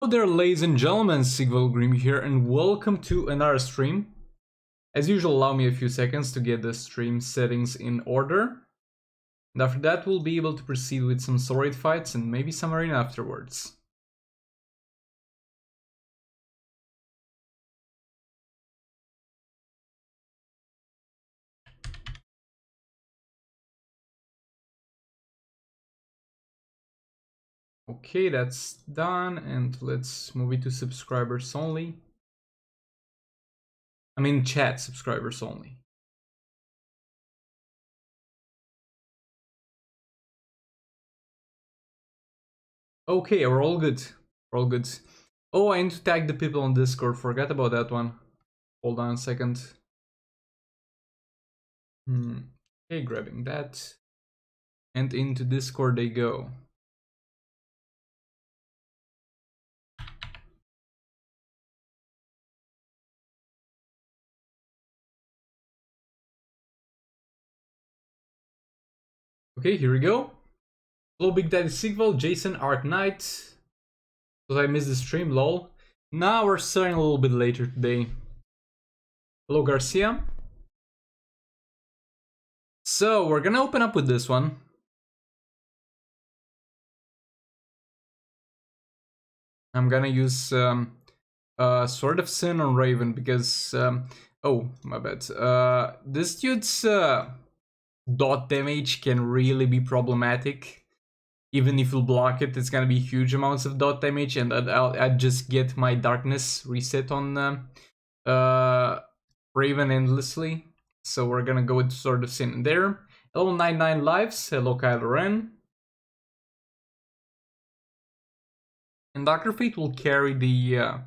Hello there, ladies and gentlemen, Sigvalgrim here, and welcome to another stream. As usual, allow me a few seconds to get the stream settings in order. And after that, we'll be able to proceed with some Sorate fights and maybe some arena afterwards. Okay, that's done, and let's move it to subscribers only. I mean chat subscribers only. Okay, we're all good. We're all good. Oh, I need to tag the people on Discord. Forgot about that one. Hold on a second. Okay, grabbing that. And into Discord they go. Okay, here we go. Hello, Big Daddy Sigval, Jason, Ark Knight. Because I missed the stream, lol. Now we're starting a little bit later today. Hello, Garcia. So, we're gonna open up with this one. I'm gonna use Sword of Sin on Raven because... oh, my bad. This dude's dot damage can really be problematic. Even if you block it, it's gonna be huge amounts of dot damage, and I'd just get my darkness reset on Raven endlessly. So we're gonna go with Sword of Sin there. Hello 99 lives, hello Kylo Ren. And Dr. Fate will carry the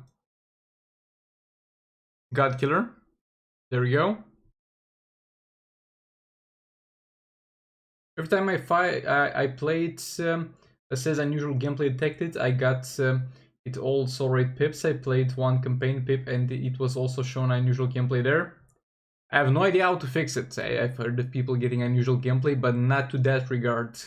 God Killer. There we go. Every time I fight, I play it, it says unusual gameplay detected. I got it all Sorate pips. I played one campaign pip and it was also shown unusual gameplay there. I have no idea how to fix it. I've heard of people getting unusual gameplay, but not to that regard.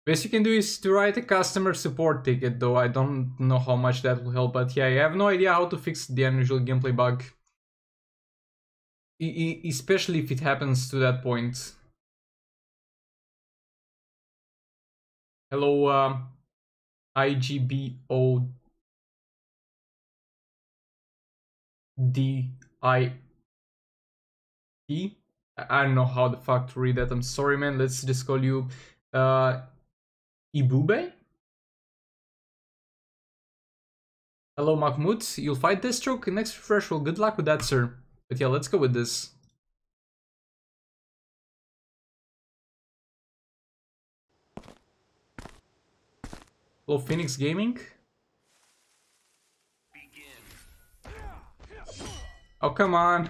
Best you can do is to write a customer support ticket, though I don't know how much that will help. But yeah, I have no idea how to fix the unusual gameplay bug. Especially if it happens to that point. Hello, IGBODI. I don't know how the fuck to read that. I'm sorry, man. Let's just call you Ibube. Hello, Mahmoud. You'll fight Deathstroke next refresh. Well, good luck with that, sir. But yeah, let's go with this. Hello, Phoenix Gaming. Oh, come on.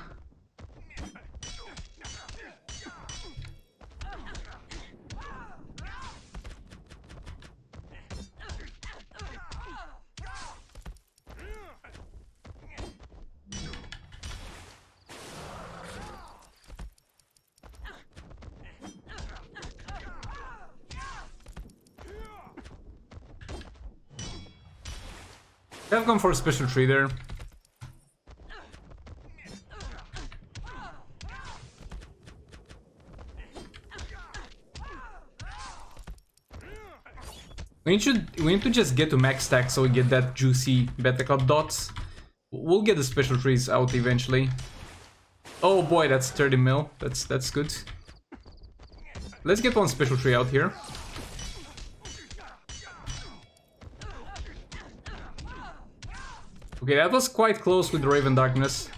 I've gone for a special tree there. We need to just get to max stack so we get that juicy Beta Club dots. We'll get the special trees out eventually. Oh boy, that's 30 mil. That's good. Let's get one special tree out here. Okay, that was quite close with Raven Darkness.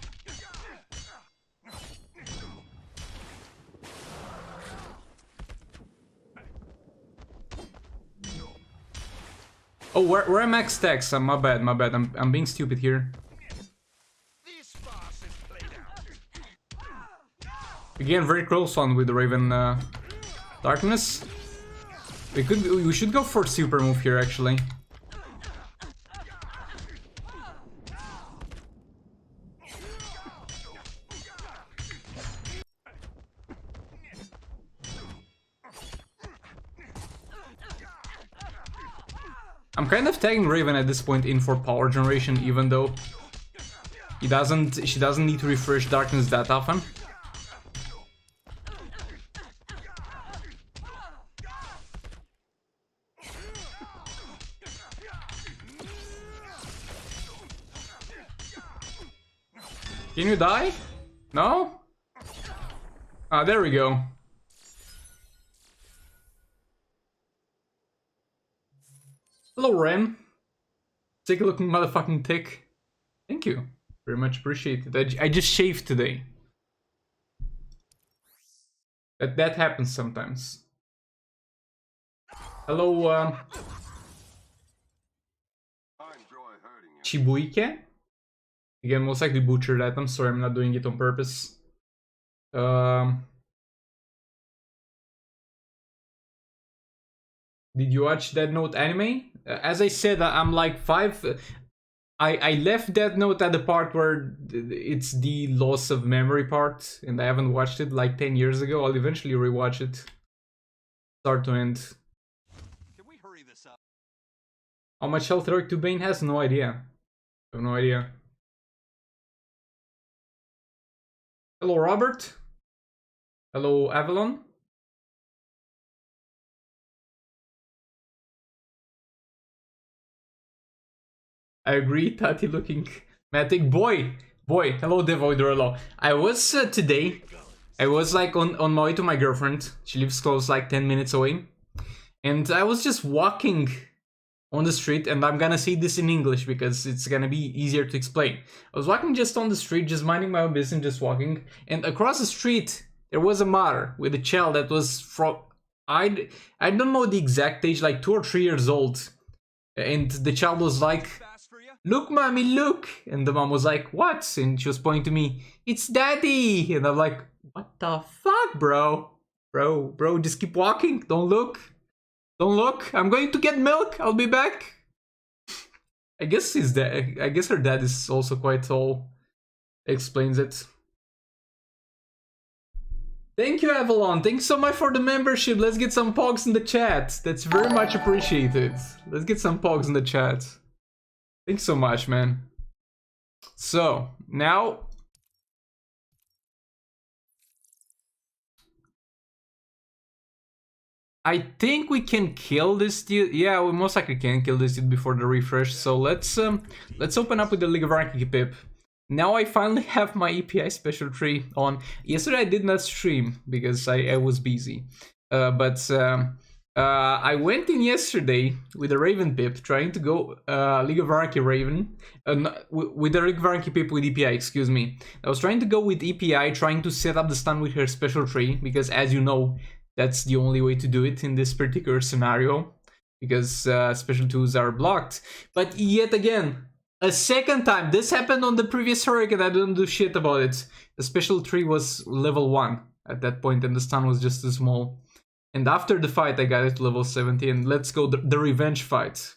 Oh, where are max stacks? My bad, my bad. I'm being stupid here. Again, very close one with the Raven Darkness. We should go for super move here actually. I'm kind of tagging Raven at this point in for power generation, even though she doesn't need to refresh Darkness that often. Can you die? No? Ah, there we go. Hello, Ren. Take a looking motherfucking tick. Thank you. Very much appreciated. I just shaved today. That happens sometimes. Hello, Chibuike? Again, most likely butchered that. I'm sorry, I'm not doing it on purpose. Did you watch Death Note anime? As I said, I'm like 5. I left Death Note at the part where it's the loss of memory part, and I haven't watched it like 10 years ago. I'll eventually rewatch it, start to end. Can we hurry this up? How much health Heroic 2 Bane has? No idea. I have no idea. Hello, Robert. Hello, Avalon. I agree, Tati looking matic. Boy, hello Devoidrolo. I was today, I was like on my way to my girlfriend. She lives close, like 10 minutes away. And I was just walking on the street, and I'm gonna say this in English because it's gonna be easier to explain. I was walking just on the street, just minding my own business, just walking. And across the street, there was a mother with a child that was from, I don't know the exact age, like 2 or 3 years old. And the child was like, "Look, mommy, look!" And the mom was like, "What?" And she was pointing to me, "It's daddy!" And I'm like, "What the fuck, bro? Bro, just keep walking. Don't look. Don't look. I'm going to get milk. I'll be back." I guess his dad, I guess her dad is also quite tall. Explains it. Thank you, Avalon. Thanks so much for the membership. Let's get some pogs in the chat. That's very much appreciated. Let's get some pogs in the chat. Thanks so much, man. So, now... I think we can kill this dude. Yeah, we most likely can kill this dude before the refresh. So let's open up with the League of Arcane pip. Now I finally have my EPI special tree on. Yesterday I did not stream because I was busy. I went in yesterday with a Raven pip, trying to go League of Arcane Raven, with the League of Arcane pip with EPI, excuse me. I was trying to go with EPI, trying to set up the stun with her special tree, because as you know, that's the only way to do it in this particular scenario, because special 2s are blocked. But yet again, a second time, this happened on the previous Heroic and I didn't do shit about it. The special tree was level 1 at that point and the stun was just too small. And after the fight I got it to level 70 and let's go the revenge fight.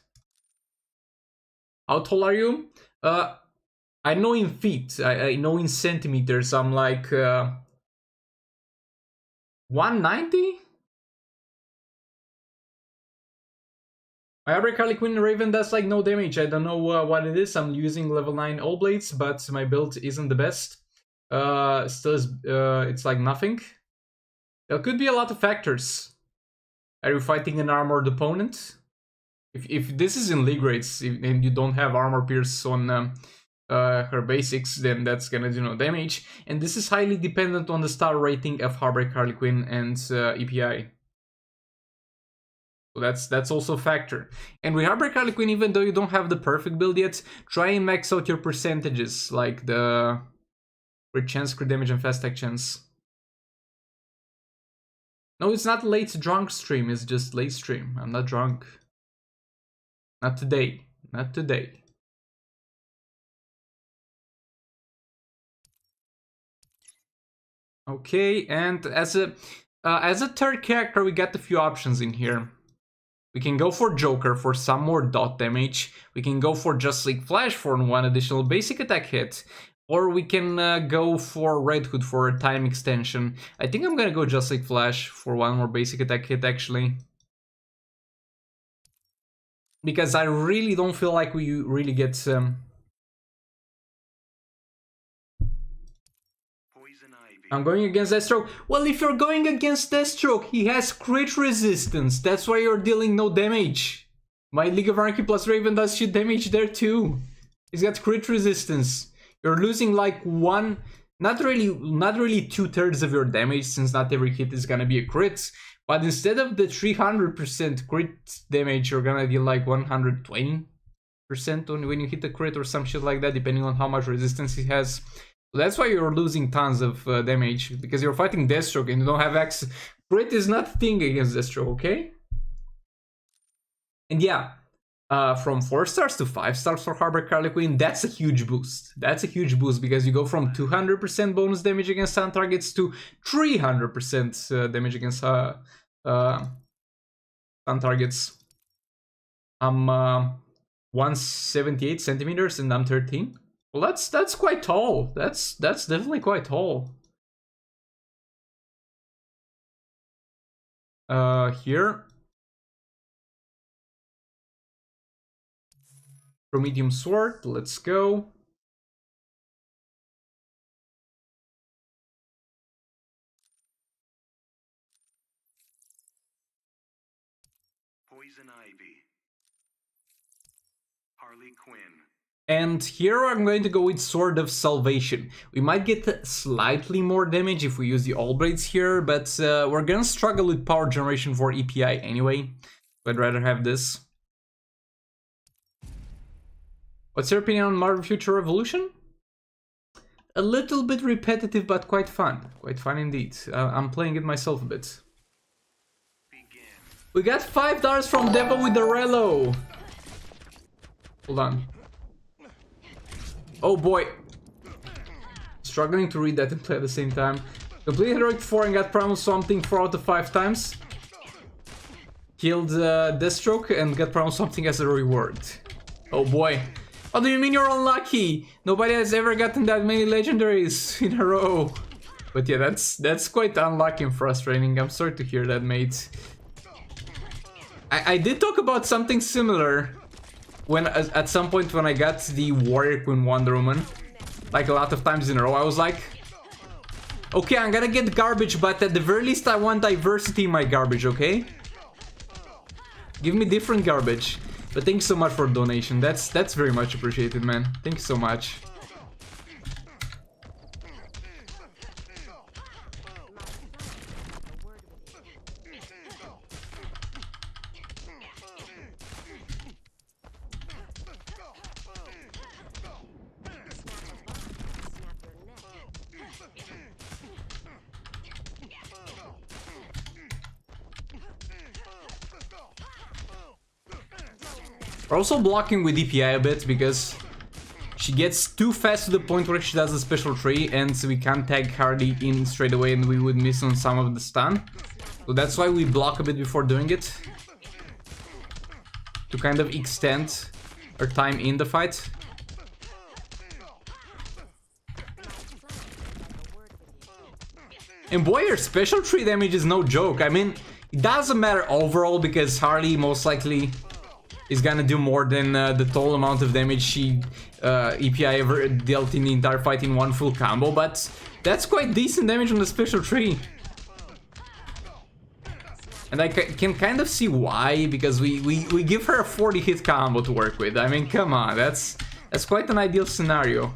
How tall are you? I know in feet, I know in centimeters, I'm like 190? My Hybrid Harley Quinn Raven does like no damage. I don't know what it is. I'm using level 9 All Blades, but my build isn't the best. It's like nothing. There could be a lot of factors. Are you fighting an armored opponent? If this is in League rates and you don't have armor pierce on her basics, then that's gonna do no damage. And this is highly dependent on the star rating of Hybrid Harley Quinn and EPI. So that's also a factor. And with Hybrid Harley Quinn, even though you don't have the perfect build yet, try and max out your percentages, like the crit chance, crit damage, and fast attack chance. No, it's not late drunk stream, it's just late stream. I'm not drunk. Not today. Not today. Okay, and as a third character, we got a few options in here. We can go for Joker for some more dot damage. We can go for Just League Flash for one additional basic attack hit. Or we can go for Red Hood for a time extension. I think I'm gonna go Just League Flash for one more basic attack hit, actually. because I really don't feel like we really get I'm going against Deathstroke. Well, if you're going against Deathstroke, he has crit resistance. That's why you're dealing no damage. My League of Anarchy plus Raven does shit damage there too. He's got crit resistance. You're losing like one, not really 2/3 of your damage, since not every hit is gonna be a crit. But instead of the 300% crit damage, you're gonna deal like 120% when you hit a crit or some shit like that, depending on how much resistance he has. So that's why you're losing tons of damage, because you're fighting Deathstroke and you don't have access. Crit is not a thing against Deathstroke, okay? And yeah, from 4 stars to 5 stars for Harbor Harlequin, that's a huge boost. That's a huge boost because you go from 200% bonus damage against stun targets to 300% damage against stun targets. I'm 178 centimeters and I'm 13. Well, that's quite tall. That's definitely quite tall. Here. Promedium Sword, let's go. Poison Ivy. Harley Quinn. And here I'm going to go with Sword of Salvation. We might get slightly more damage if we use the All Blades here, but we're gonna struggle with power generation for EPI anyway. I'd rather have this. What's your opinion on Marvel Future Revolution? A little bit repetitive, but quite fun. Quite fun indeed. I'm playing it myself a bit. We got $5 from Devil with the Relo. Hold on. Oh boy. Struggling to read that and play at the same time. Completed Heroic 4 and got Primal Something 4 out of 5 times. Killed Deathstroke and got Primal Something as a reward. Oh boy. What do you mean you're unlucky? Nobody has ever gotten that many legendaries in a row. But yeah, that's quite unlucky and frustrating. I'm sorry to hear that, mate. I did talk about something similar when at some point when I got the Warrior Queen Wonder Woman, like a lot of times in a row. I was like, okay, I'm gonna get garbage, but at the very least I want diversity in my garbage, okay? Give me different garbage. But thanks so much for the donation. That's very much appreciated, man. Thank you so much. We're also blocking with DPI a bit because she gets too fast to the point where she does a special tree and we can't tag Harley in straight away and we would miss on some of the stun. So that's why we block a bit before doing it. To kind of extend our time in the fight. And boy, her special tree damage is no joke. I mean, it doesn't matter overall because Harley most likely is gonna do more than the total amount of damage she EPI ever dealt in the entire fight in one full combo, but that's quite decent damage on the special tree. And I can kind of see why, because we give her a 40 hit combo to work with. I mean, come on, that's quite an ideal scenario.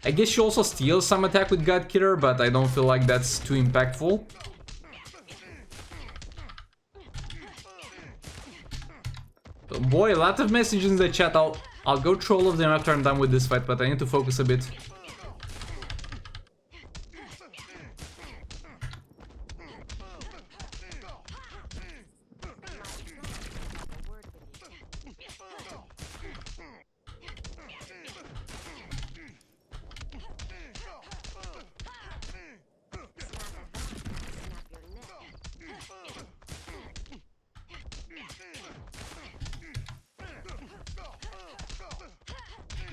I guess she also steals some attack with God Killer, but I don't feel like that's too impactful. So boy, a lot of messages in the chat. I'll go through all of them after I'm done with this fight, but I need to focus a bit.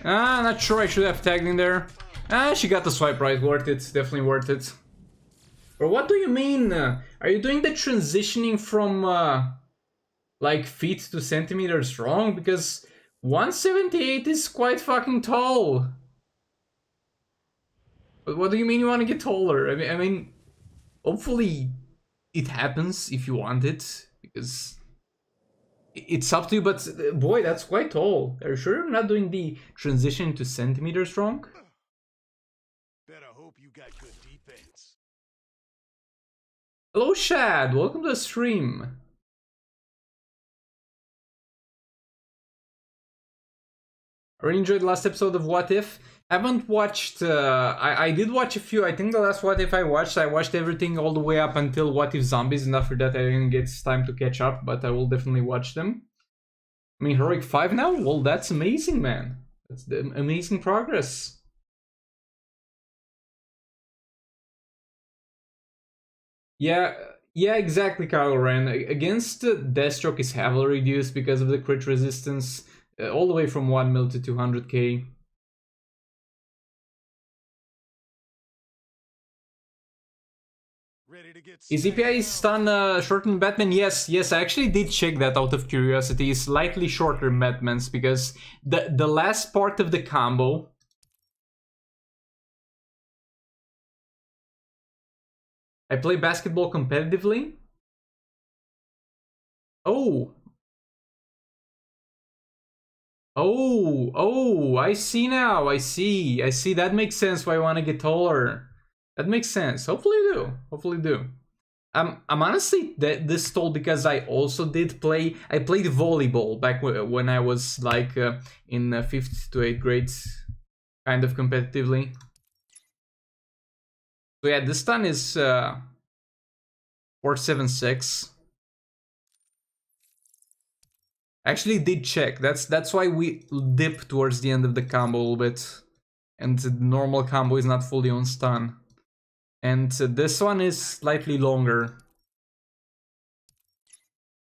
Not sure I should have tagged in there. Ah, she got the swipe right. Worth it. Definitely worth it. Or what do you mean? Are you doing the transitioning from like feet to centimeters wrong? Because 178 is quite fucking tall. But what do you mean you want to get taller? I mean, hopefully it happens if you want it, because it's up to you. But boy, that's quite tall. Are you sure you're not doing the transition to centimeters wrong? Better hope you got good defense. Hello, Shad. Welcome to the stream. I really enjoyed the last episode of What If. Haven't watched. I did watch a few. I think the last What If I watched everything all the way up until What If Zombies, and after that I didn't get time to catch up. But I will definitely watch them. I mean, Heroic 5 now? Well, that's amazing, man. That's the amazing progress. Yeah, yeah, exactly, Kylo Ren. Against Deathstroke is heavily reduced because of the crit resistance, all the way from 1 mil to 200k. Ready to get Is EPI stun shorter than Batman? Yes, I actually did check that out of curiosity. It's slightly shorter than Batman's because the last part of the combo. I play basketball competitively. Oh. Oh, I see now. I see. That makes sense why I want to get taller. That makes sense. Hopefully do. I'm honestly this tall because I also did play. I played volleyball back when I was like in 5th to 8th grades, kind of competitively. So yeah, this stun is 476. Actually did check. That's why we dip towards the end of the combo a little bit, and the normal combo is not fully on stun. And this one is slightly longer.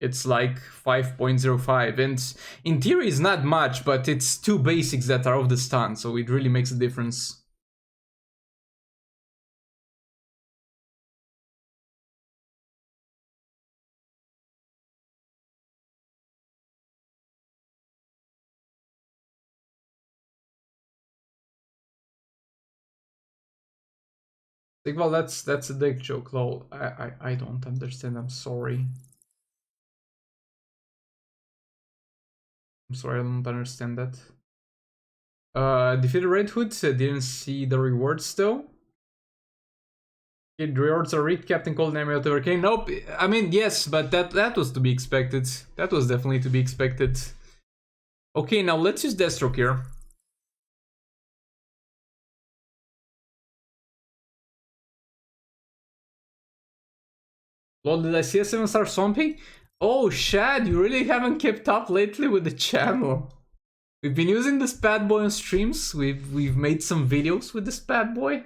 It's like 5.05, and in theory it's not much, but it's 2 basics that are off the stun, so it really makes a difference. Well, that's a dick joke, lol. I don't understand. I'm sorry. I don't understand that. Defeated Red Hood. Didn't see the rewards though. The rewards are rigged. Captain Cold and Emerald Hurricane. Nope. I mean, yes, but that was to be expected. That was definitely to be expected. Okay, now let's use Deathstroke here. Lol, did I see a 7-star Swampy? Oh, Shad, you really haven't kept up lately with the channel. We've been using this bad boy on streams. We've made some videos with this bad boy.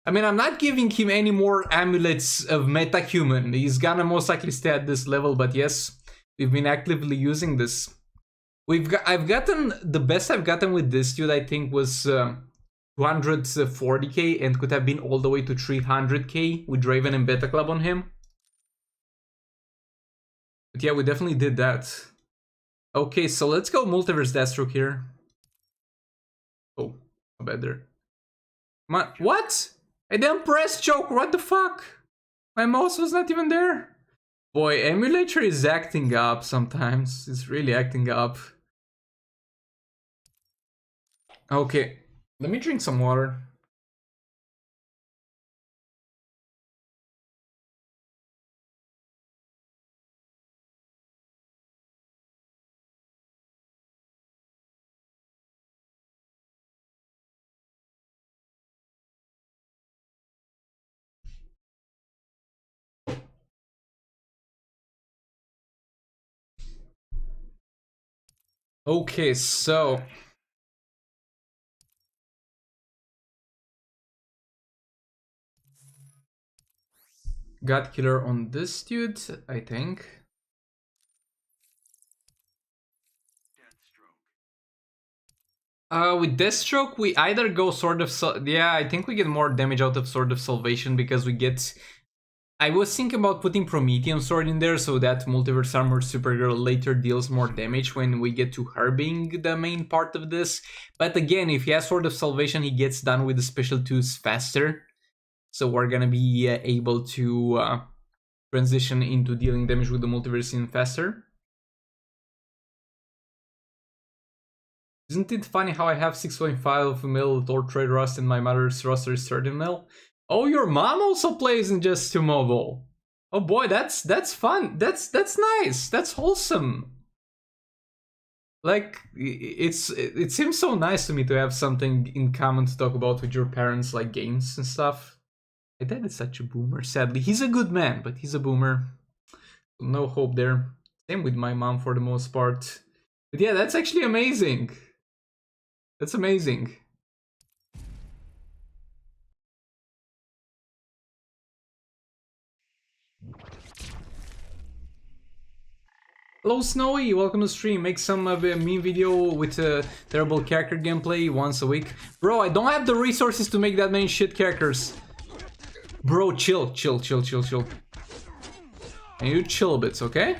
I mean, I'm not giving him any more amulets of metahuman. He's gonna most likely stay at this level, but yes, we've been actively using this. I've gotten the best I've gotten with this dude. I think was 240k and could have been all the way to 300k with Draven and Beta Club on him. But yeah, we definitely did that. Okay, so let's go Multiverse Deathstroke here. Oh, how bad there. What? I didn't press Joker, what the fuck? My mouse was not even there. Boy, emulator is acting up sometimes. It's really acting up. Okay, let me drink some water. Okay, so God Killer on this dude, I think. With Deathstroke, we either go Sword of yeah, I think we get more damage out of Sword of Salvation because we get. I was thinking about putting Promethean Sword in there so that Multiverse Armor Supergirl later deals more damage when we get to her being the main part of this. But again, if he has Sword of Salvation, he gets done with the special 2s faster. So we're gonna be able to transition into dealing damage with the Multiverse in faster. Isn't it funny how I have 6.5 mil Torchwood Rust and my mother's roster is 30 mil? Oh, your mom also plays in Just 2 Mobile. Oh boy, that's fun. That's nice. That's wholesome. Like it seems so nice to me to have something in common to talk about with your parents, like games and stuff. My dad is such a boomer. Sadly, he's a good man, but he's a boomer. No hope there. Same with my mom for the most part. But yeah, that's actually amazing. That's amazing. Hello Snowy, welcome to stream. Make some meme video with terrible character gameplay once a week. Bro, I don't have the resources to make that many shit characters. Bro, chill. Can you chill a bit, okay?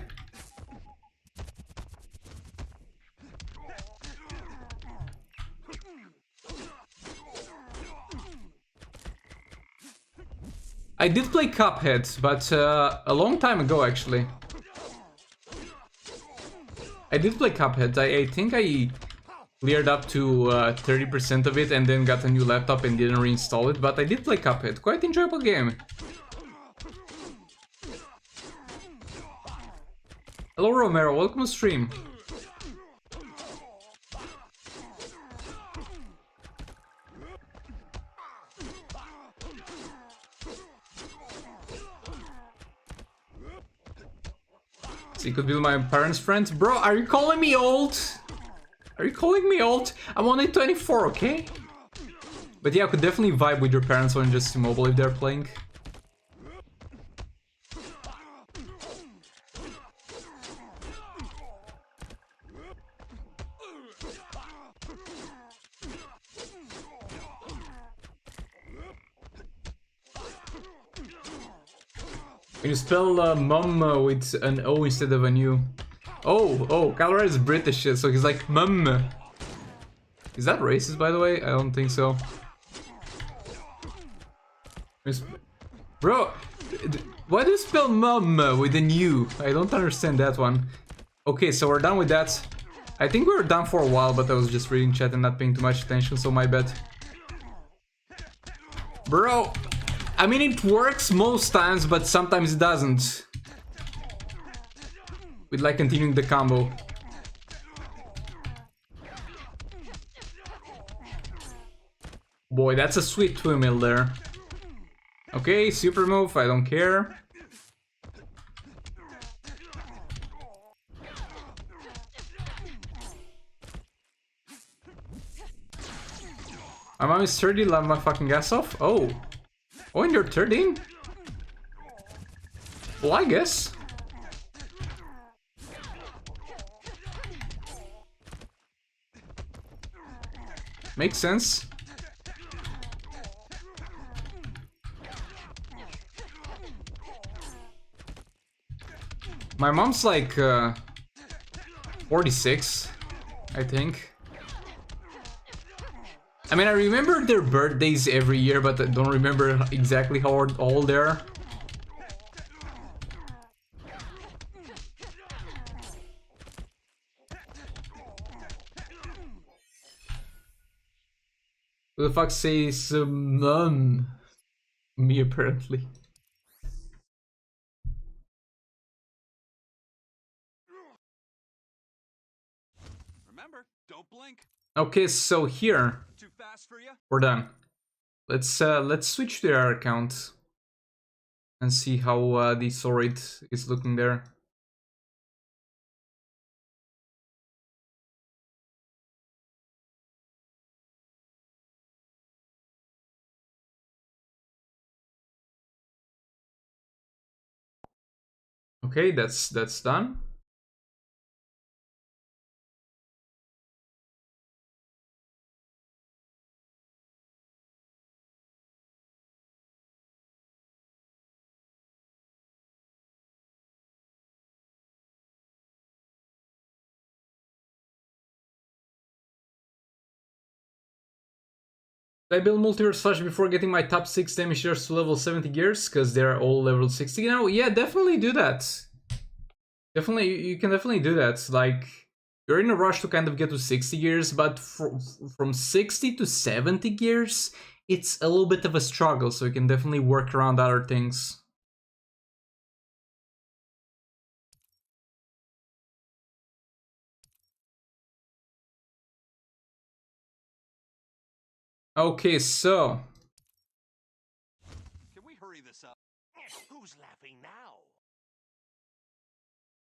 I did play Cuphead, but a long time ago actually. I did play Cuphead. I think I cleared up to 30% of it and then got a new laptop and didn't reinstall it, but I did play Cuphead. Quite enjoyable game. Hello Romero, welcome to stream. So you could be my parents' friend. Bro, are you calling me old? Are you calling me old? I'm only 24, okay? But yeah, I could definitely vibe with your parents on Just Mobile if they're playing. When you spell mum with an O instead of an U. Oh, Calra is British, so he's like mum. Is that racist, by the way? I don't think so. Bro, why do you spell mum with an U? I don't understand that one. Okay, so we're done with that. I think we were done for a while, but I was just reading chat and not paying too much attention, so my bad. Bro, I mean, it works most times, but sometimes it doesn't. With like continuing the combo. Boy, that's a sweet 2 mil there. Okay, super move, I don't care. My mom is 30, love my fucking ass off. Oh, and you're 13? Well, I guess. Makes sense. My mom's like 46, I think. I mean, I remember their birthdays every year, but I don't remember exactly how old they are. Who the fuck says mum? Me, apparently. Remember, don't blink. Okay, so here Too fast for you? we're done. Let's switch to our account and see how the Sorit is looking there. Okay, that's done. I build multiverse flash before getting my top 6 damage dealers to level 70 gears, because they're all level 60 now. Yeah, definitely do that. Definitely, you can definitely do that. Like, you're in a rush to kind of get to 60 gears, but from 60 to 70 gears, it's a little bit of a struggle, so you can definitely work around other things. Okay, so Can we hurry this up? Who's laughing now?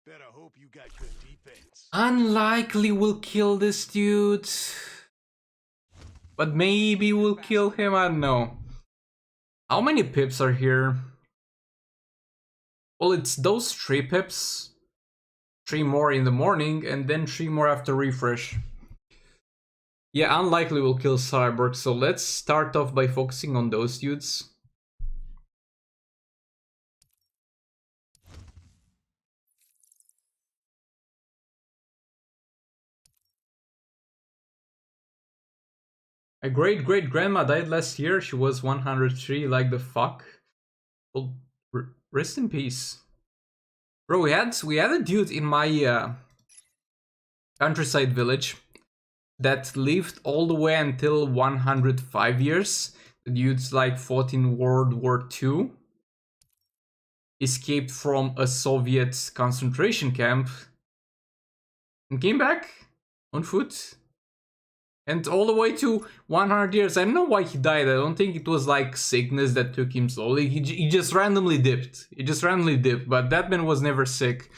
Better hope you got good defense. unlikely we'll kill this dude, but maybe we'll kill him. I don't know. How many pips are here? Well, it's those 3 pips, 3 more in the morning, and then 3 more after refresh. Yeah, unlikely we'll kill Cyborg, so let's start off by focusing on those dudes. My great-great-grandma died last year. She was 103, like the fuck. Well, rest in peace. Bro, we had a dude in my countryside village that lived all the way until 105 years. The dude's like fought in World War II, escaped from a Soviet concentration camp, and came back on foot. And all the way to 100 years. I don't know why he died. I don't think it was like sickness that took him slowly. He just randomly dipped. But that man was never sick.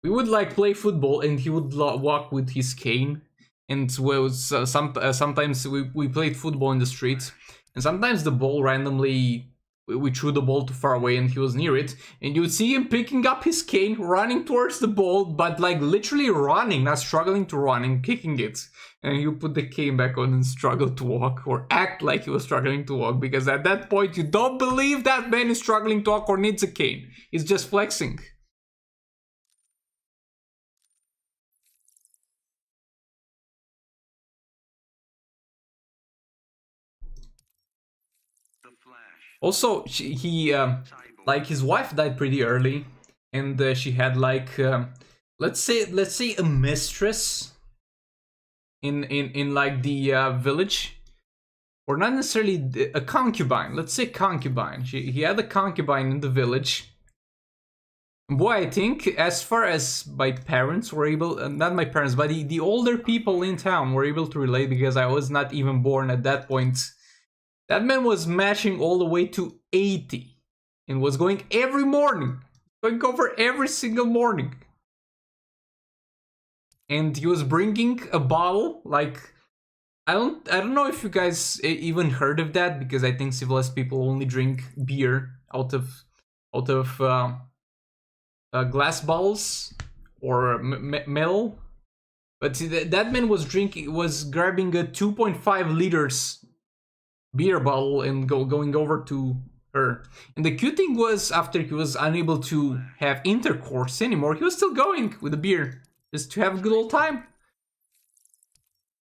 We would like play football and he would walk with his cane. And well, sometimes we played football in the streets. And sometimes the ball randomly... We threw the ball too far away and he was near it. And you would see him picking up his cane, running towards the ball, but like literally running, not struggling to run, and kicking it. And you put the cane back on and struggle to walk, or act like he was struggling to walk, because at that point you don't believe that man is struggling to walk or needs a cane. He's just flexing. Also, like his wife died pretty early, and she had like, let's say a mistress in like the village, or not necessarily a concubine. Let's say concubine. He had a concubine in the village. Boy, I think as far as my parents were able, not my parents, but the older people in town were able to relate, because I was not even born at that point. That man was matching all the way to 80 and was going every morning, going over every single morning. And he was bringing a bottle, like, I don't know if you guys even heard of that, because I think civilized people only drink beer out of glass bottles or metal. But that man was grabbing a 2.5 liters beer bottle and going over to her. And the cute thing was, after he was unable to have intercourse anymore, he was still going with the beer, just to have a good old time.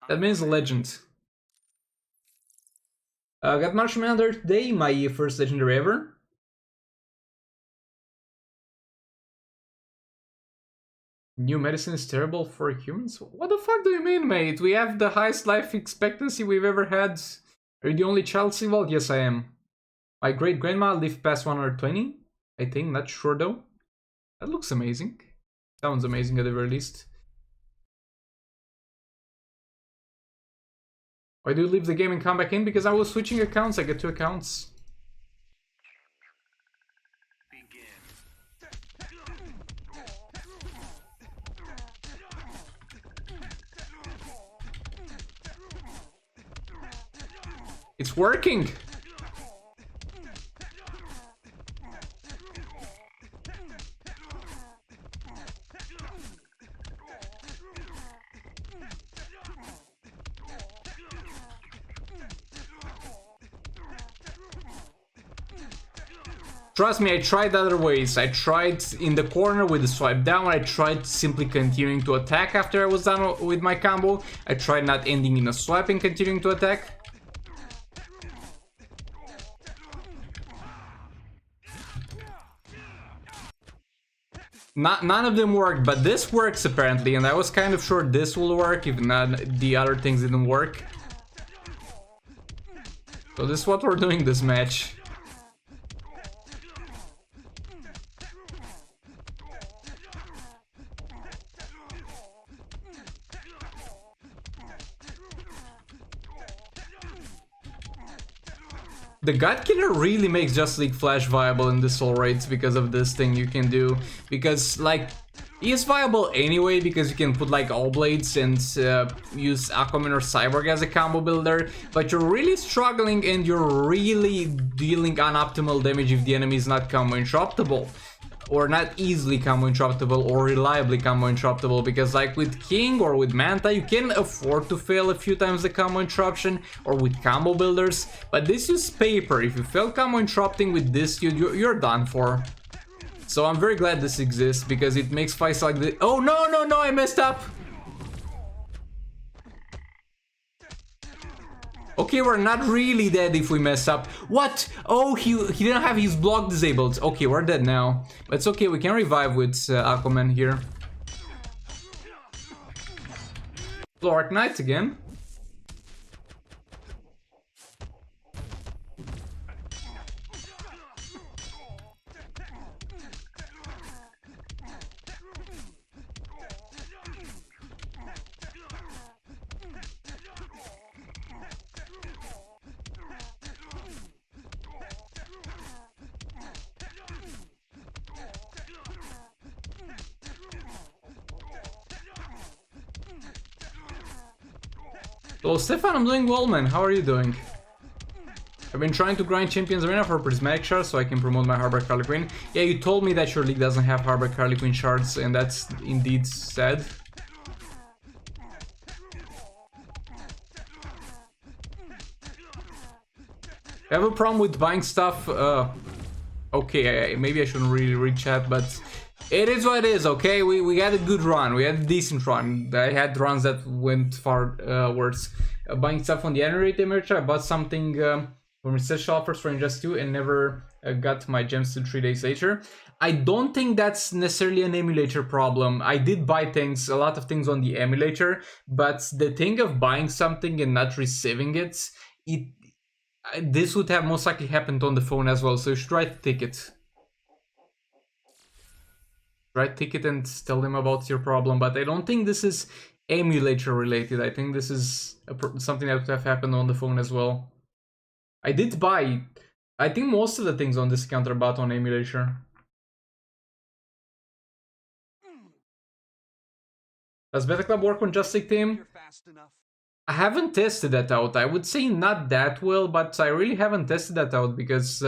That man's a legend. Got Marshmallow there today, my first legendary ever. New medicine is terrible for humans? What the fuck do you mean, mate? We have the highest life expectancy we've ever had. Are you the only child, Sival? Yes, I am. My great-grandma lived past 120, I think. Not sure, though. That looks amazing. Sounds amazing at the very least. Why do you leave the game and come back in? Because I was switching accounts. I get 2 accounts. It's working! Trust me, I tried other ways. I tried in the corner with the swipe down. I tried simply continuing to attack after I was done with my combo. I tried not ending in a swipe and continuing to attack. None of them worked, but this works apparently, and I was kind of sure this will work if none the other things didn't work. So this is what we're doing this match. The God Killer really makes Justice League Flash viable in this soul raids because of this thing you can do. Because, like, he is viable anyway because you can put, like, All Blades and use Aquaman or Cyborg as a combo builder. But you're really struggling and you're really dealing unoptimal damage if the enemy is not combo interruptible. Or not easily combo interruptible or reliably combo interruptible, because like with King or with Manta you can afford to fail a few times the combo interruption, or with combo builders, but this is paper. If you fail combo interrupting with this you're done for. So I'm very glad this exists because it makes fights like this. Oh no, I messed up. Okay, we're not really dead if we mess up. What? Oh, he didn't have his block disabled. Okay, we're dead now. But it's okay, we can revive with Aquaman here. Dark Knight again. Well, Stefan, I'm doing well, man. How are you doing? I've been trying to grind Champions Arena for Prismatic Shards so I can promote my Harbor Harley Quinn. Yeah, you told me that your league doesn't have Harbor Harley Quinn shards, and that's indeed sad. I have a problem with buying stuff. Okay, maybe I shouldn't really read chat, but it is what it is, okay? We had a good run, we had a decent run. I had runs that went far worse. Buying stuff on the annual merch, I bought something from essential offers for Injustice 2 and never got my gems till 3 days later. I don't think that's necessarily an emulator problem. I did buy things, a lot of things on the emulator, but the thing of buying something and not receiving it, this would have most likely happened on the phone as well, so you should write a ticket. Write ticket and tell them about your problem, but I don't think this is emulator related. I think this is something that would have happened on the phone as well. I did buy, I think most of the things on this account are bought on emulator. Does Beta Club work on Justice League team? I haven't tested that out. I would say not that well, but I really haven't tested that out because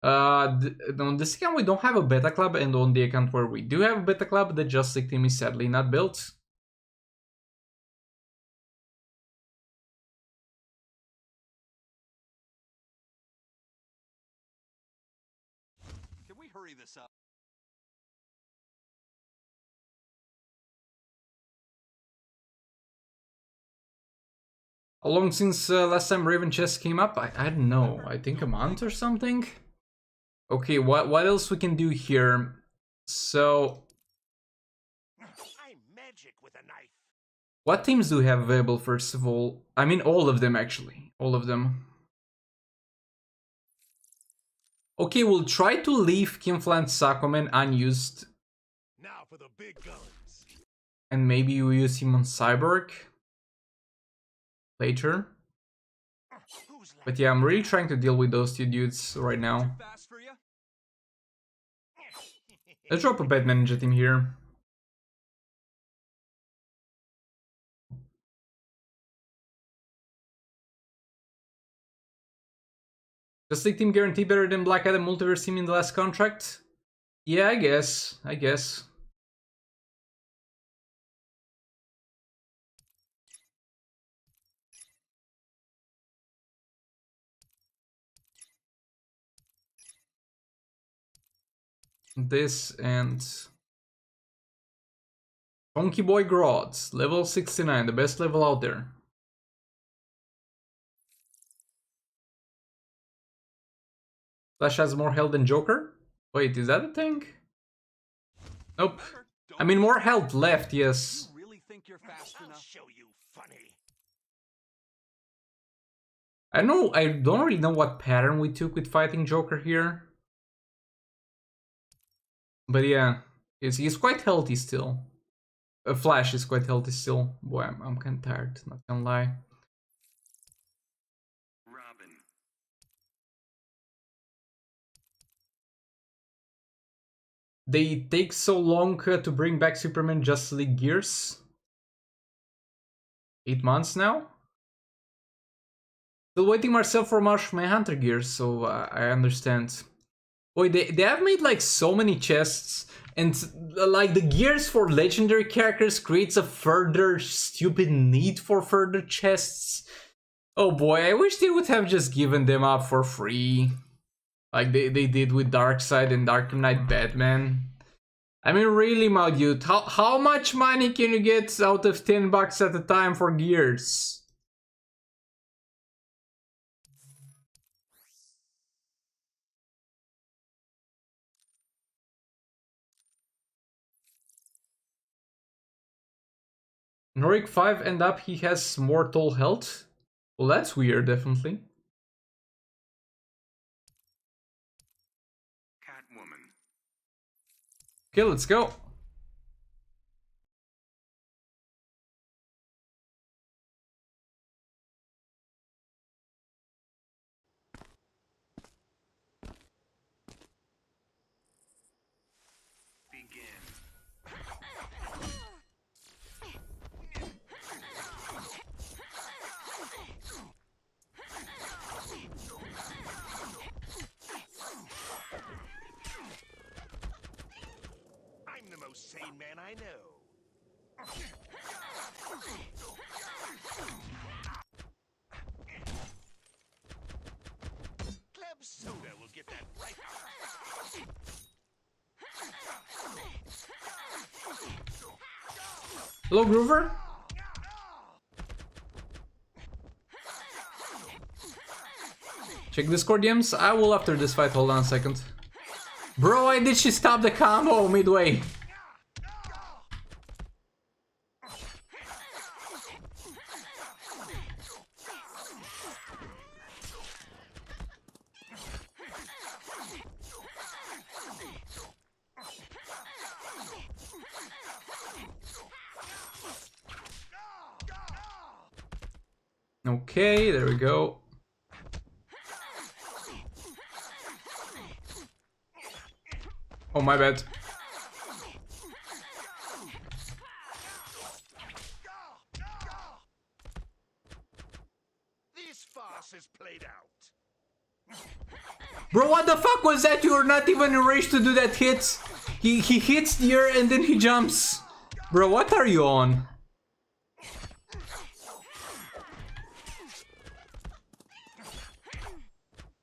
on this account we don't have a Beta Club, and on the account where we do have a Beta Club, the Justice League team is sadly not built. Can we hurry this up? How long since last time Raven Chess came up? I don't know. I think a month or something. Okay, what else we can do here? So, I'm magic with a knife. what teams do we have available? First of all, I mean all of them actually, all of them. Okay, we'll try to leave Kimflant's Aquaman unused. Now for the big guns. And maybe we use him on Cyborg later. But yeah, I'm really trying to deal with those two dudes right now. Let's drop a Batman Ninja team here. Does League team guarantee better than Black Adam Multiverse team in the last contract? Yeah, I guess. This and Funky Boy Grodd, level 69, the best level out there. Flash has more health than Joker? Wait, is that a thing? Nope. I mean, more health left, yes. You really think you're fast enough? I'll show you, funny. I don't really know what pattern we took with fighting Joker here. But yeah, he's quite healthy still. Flash is quite healthy still. Boy, I'm kind of tired, not gonna lie. Robin. They take so long to bring back Superman Justice League Gears. 8 months now? Still waiting myself for Marsh Manhunter Gears, so I understand. Boy, they have made like so many chests, and like the gears for legendary characters creates a further stupid need for further chests. Oh boy, I wish they would have just given them up for free. Like they did with Darkseid and Arkham Knight Batman. I mean, really, my dude, how much money can you get out of $10 at a time for gears? Norik 5 end up he has mortal health? Well, that's weird, definitely. Catwoman. Okay, let's go. Begin. I'm the most sane man I know. Club Soda will get that right out. Hello, Groover. Check Discord DMs. I will after this fight. Hold on a second. Bro, why did she stop the combo midway? Okay, there we go. Oh, my bad. This farce is played out. Bro, what the fuck was that? You're not even in range to do that hit. He hits the air and then he jumps. Bro, what are you on?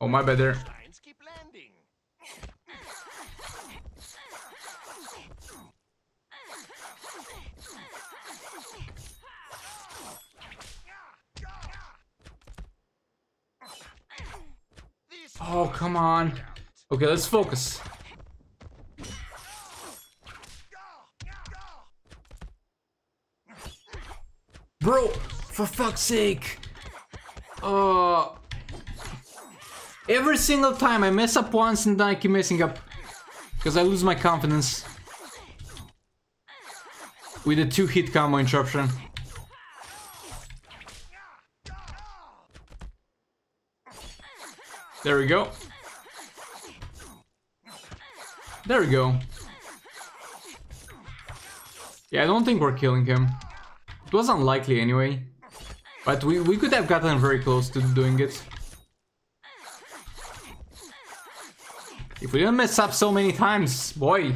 Oh, my bad there. Lines keep landing. This Oh, come on. Okay, let's focus. Bro, for fuck's sake. Every single time I mess up once and then I keep messing up. Because I lose my confidence. With a 2-hit combo interruption. There we go. There we go. Yeah, I don't think we're killing him. It was unlikely anyway. But we could have gotten very close to doing it. If we didn't mess up so many times, boy.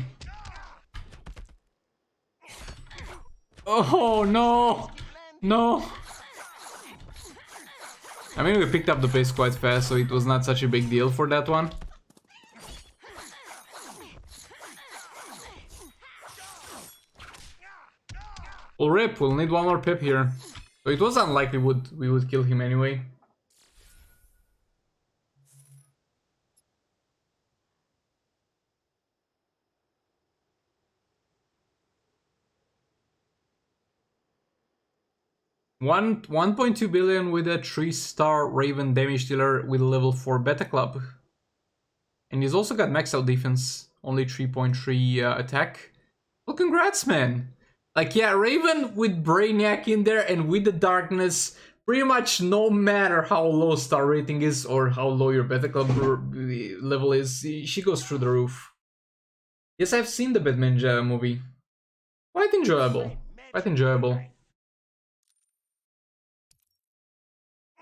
Oh no! No! I mean, we picked up the pace quite fast, so it was not such a big deal for that one. We'll rip, we'll need one more pip here. So it was unlikely we would kill him anyway. 1.2 billion with a 3-star Raven damage dealer with a level 4 beta club. And he's also got max out defense, only 3.3 attack. Well, congrats, man. Like, yeah, Raven with Brainiac in there and with the darkness, pretty much no matter how low star rating is or how low your beta club level is, she goes through the roof. Yes, I've seen the Batman movie. Quite enjoyable. Quite enjoyable.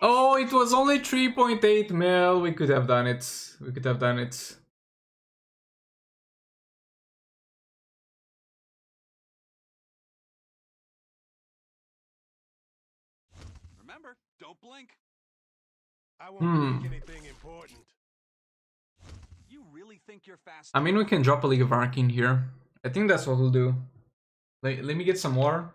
Oh, it was only 3.8 mil. We could have done it. We could have done it. Remember, don't blink. I won't blink anything important. You really think you're fast? I mean, we can drop a League of Arcane here. I think that's what we'll do. Let me get some more.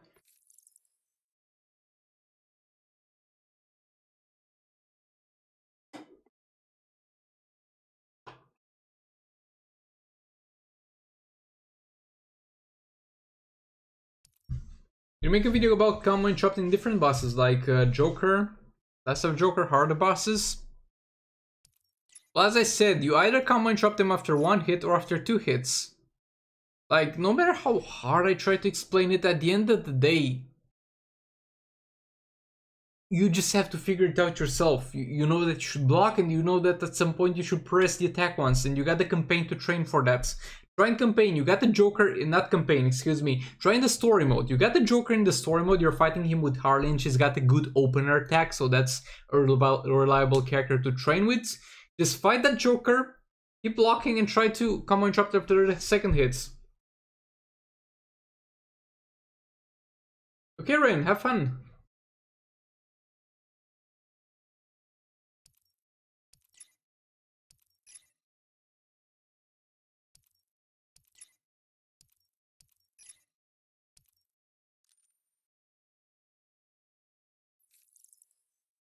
You make a video about combo interrupting different bosses like Joker, Last of Joker, harder bosses. Well, as I said, you either combo interrupt them after 1 hit or after 2 hits. Like, no matter how hard I try to explain it, at the end of the day, you just have to figure it out yourself. You know that you should block, and you know that at some point you should press the attack once, and you got the campaign to train for that. Try in campaign, you got the Joker, not campaign, excuse me. Try in the story mode. You got the Joker in the story mode, you're fighting him with Harley, and she's got a good opener attack, so that's a reliable character to train with. Just fight that Joker, keep blocking, and try to combo interrupt after the second hits. Okay, Rain, have fun.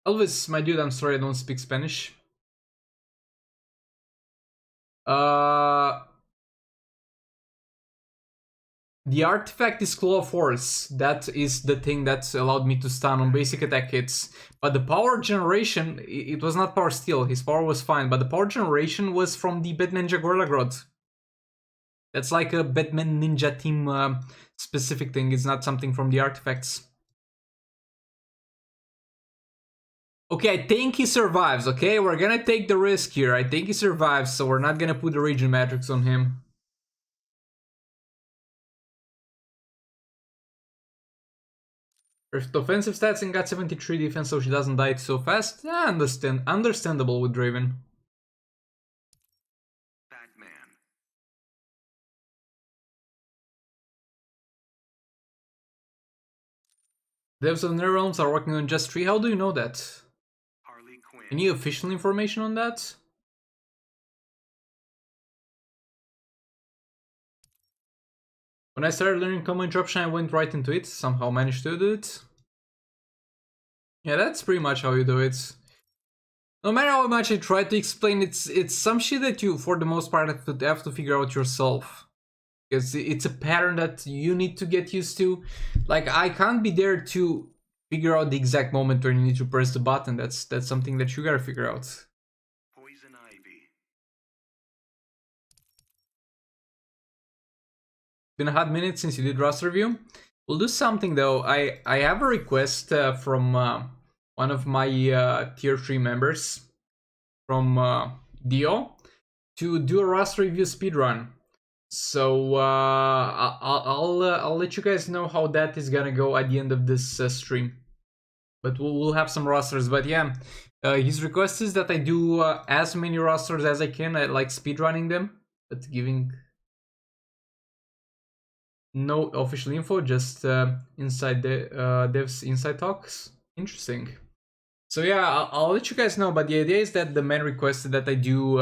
Elvis, my dude, I'm sorry I don't speak Spanish. The artifact is Claw Force. That is the thing that allowed me to stun on basic attack hits. But the power generation, it was not Power Steel. His power was fine, but the power generation was from the Batman Ninja Gorilla Grodd. That's like a Batman Ninja team specific thing. It's not something from the artifacts. Okay, I think he survives, okay? We're gonna take the risk here. I think he survives, so we're not gonna put the Raging Matrix on him. First offensive stats and got 73 defense, so she doesn't die so fast. Yeah, understandable with Draven. Batman. Devs of NetherRealms are working on Just 3. How do you know that? Harley Quinn. Any official information on that? When I started learning combo interruption, I went right into it. Somehow managed to do it. Yeah, that's pretty much how you do it. No matter how much I try to explain, it's some shit that you, for the most part, have to figure out yourself. Because it's a pattern that you need to get used to. Like, I can't be there to figure out the exact moment where you need to press the button. That's something that you gotta figure out. Poison Ivy. Been a hot minute since you did roster review. We'll do something though. I have a request from one of my tier 3 members, from Dio, to do a roster review speedrun. So I'll let you guys know how that is gonna go at the end of this stream. But we'll have some rosters. But yeah, his request is that I do as many rosters as I can. I like speedrunning them, but giving no official info, just inside the devs inside talks. Interesting. So yeah, I'll let you guys know. But the idea is that the man requested that I do.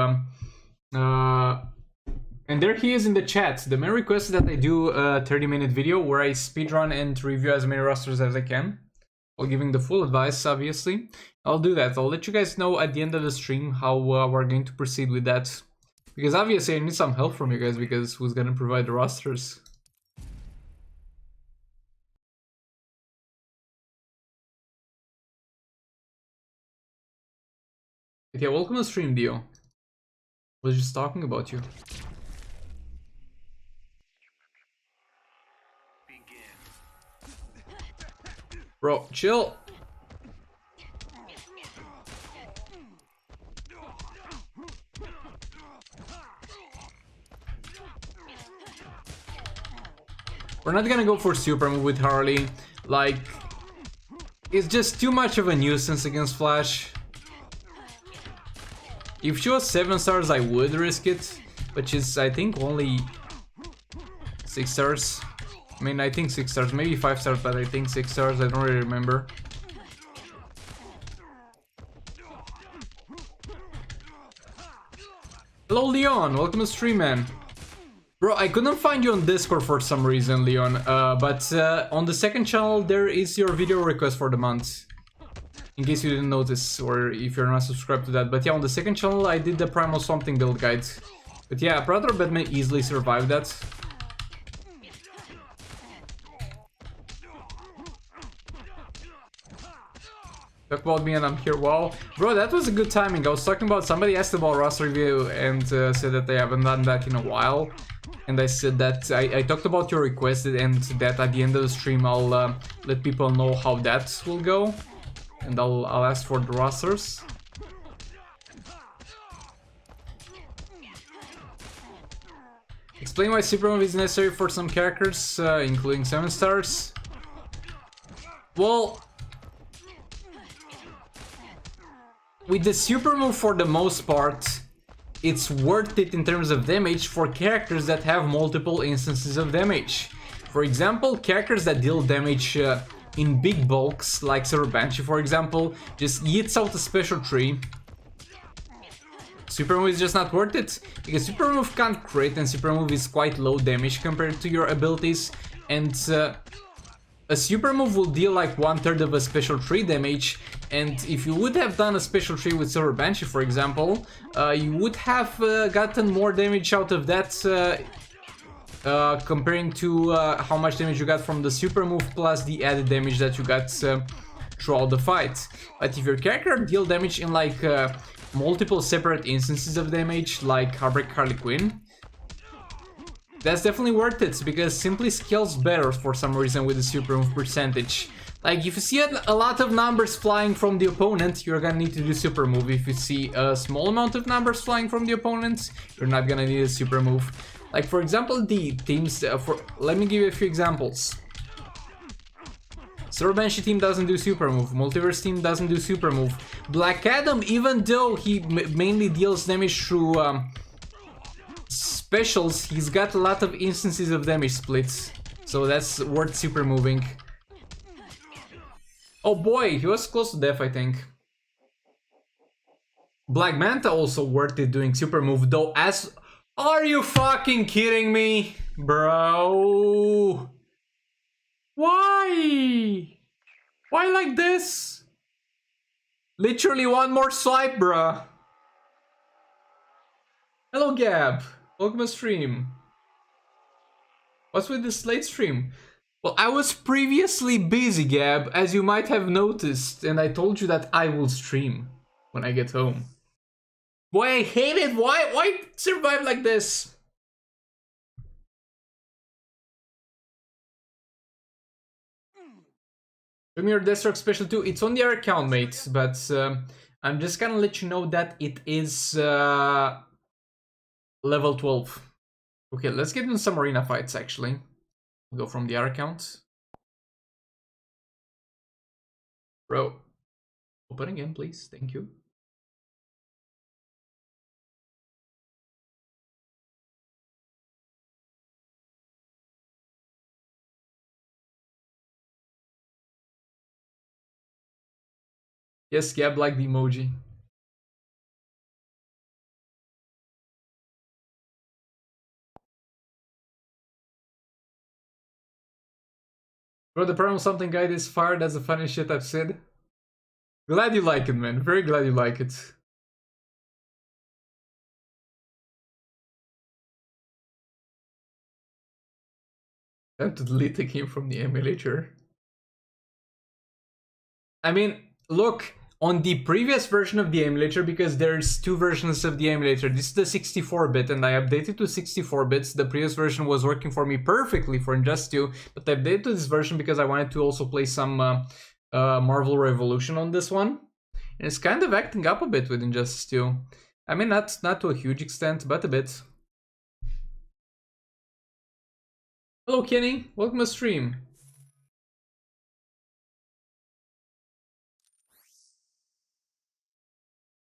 And there he is in the chat. The man requested that I do a 30-minute video where I speedrun and review as many rosters as I can, while giving the full advice, obviously. I'll do that. I'll let you guys know at the end of the stream how we're going to proceed with that. Because obviously I need some help from you guys, because who's gonna provide the rosters? But yeah, welcome to stream, Dio. Was just talking about you. Begin. Bro, chill. We're not gonna go for super move with Harley. Like, it's just too much of a nuisance against Flash. If she was 7 stars, I would risk it, but she's, I think, only 6 stars. I mean, I think 6 stars, maybe 5 stars, but I think 6 stars, I don't really remember. Hello, Leon, welcome to stream, man. Bro, I couldn't find you on Discord for some reason, Leon, but on the second channel there is your video request for the month. In case you didn't notice, or if you're not subscribed to that. But yeah, on the second channel I did the Primal Swamp Thing build guide. But yeah, Predator Batman easily survived that. Talk about me and I'm here. Wow, bro, that was a good timing. I was talking about, somebody asked about Rust review and said that they haven't done that in a while. And I said that I talked about your request and that at the end of the stream I'll let people know how that will go. And I'll ask for the rosters. Explain why super move is necessary for some characters, including 7 stars. Well, with the super move, for the most part, it's worth it in terms of damage for characters that have multiple instances of damage. For example, characters that deal damage in big bulks, like Silver Banshee, for example, just yeets out a special tree. Super move is just not worth it, because super move can't crit and super move is quite low damage compared to your abilities, and a super move will deal like 1/3 of a special tree damage, and if you would have done a special tree with Silver Banshee, for example, you would have gotten more damage out of that comparing to how much damage you got from the super move plus the added damage that you got throughout the fight. But if your character deal damage in like multiple separate instances of damage, like Heartbreak Harley Quinn, that's definitely worth it, because simply scales better for some reason with the super move percentage. Like, if you see a lot of numbers flying from the opponent, you're gonna need to do super move. If you see a small amount of numbers flying from the opponent, you're not gonna need a super move. Like, for example, the teams, let me give you a few examples. Silver Banshee team doesn't do super move, Multiverse team doesn't do super move. Black Adam, even though he mainly deals damage through specials, he's got a lot of instances of damage splits, so that's worth super moving. Oh boy, he was close to death, I think. Black Manta also worth it doing super move, though. As, are you fucking kidding me, bro? Why? Why like this? Literally one more swipe, bruh. Hello, Gab. Welcome to stream. What's with this late stream? Well, I was previously busy, Gab, as you might have noticed, and I told you that I will stream when I get home. Boy, I hate it. Why survive like this? Show me your Deathstroke special too. It's on their account, mate, but I'm just gonna let you know that it is level 12. Okay, let's get into some arena fights, actually. We'll go from the R account. Bro, open again, please. Thank you. Yes, Gab, like the emoji. Bro, the Primal Something guide is fire. That's the funniest shit I've said. Glad you like it, man. Very glad you like it. Time to delete the game from the emulator. I mean, look, on the previous version of the emulator, because there's two versions of the emulator. This is the 64-bit, and I updated to 64 bits. The previous version was working for me perfectly for Injustice 2, but I updated to this version because I wanted to also play some Marvel Revolution on this one. And it's kind of acting up a bit with Injustice 2. I mean, not to a huge extent, but a bit. Hello, Kenny. Welcome to stream.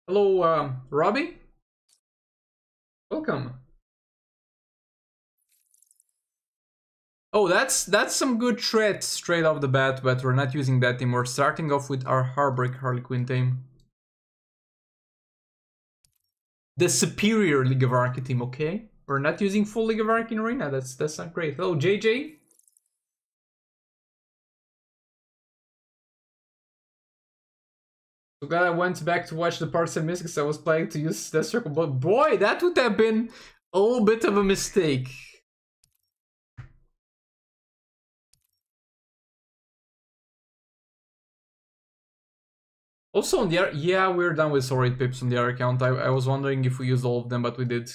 Hello, Robbie. Welcome. Oh, that's some good threat straight off the bat, but we're not using that team. We're starting off with our Heartbreak Harley Quinn team. The superior League of Arcane team, okay? We're not using full League of Arcane Arena. That's not great. Hello, JJ. So glad I went back to watch the parts I missed because I was planning to use that circle, but boy, that would have been a little bit of a mistake. Also on the other, yeah, we're done with Sorry Pips on the other account. I was wondering if we used all of them, but we did.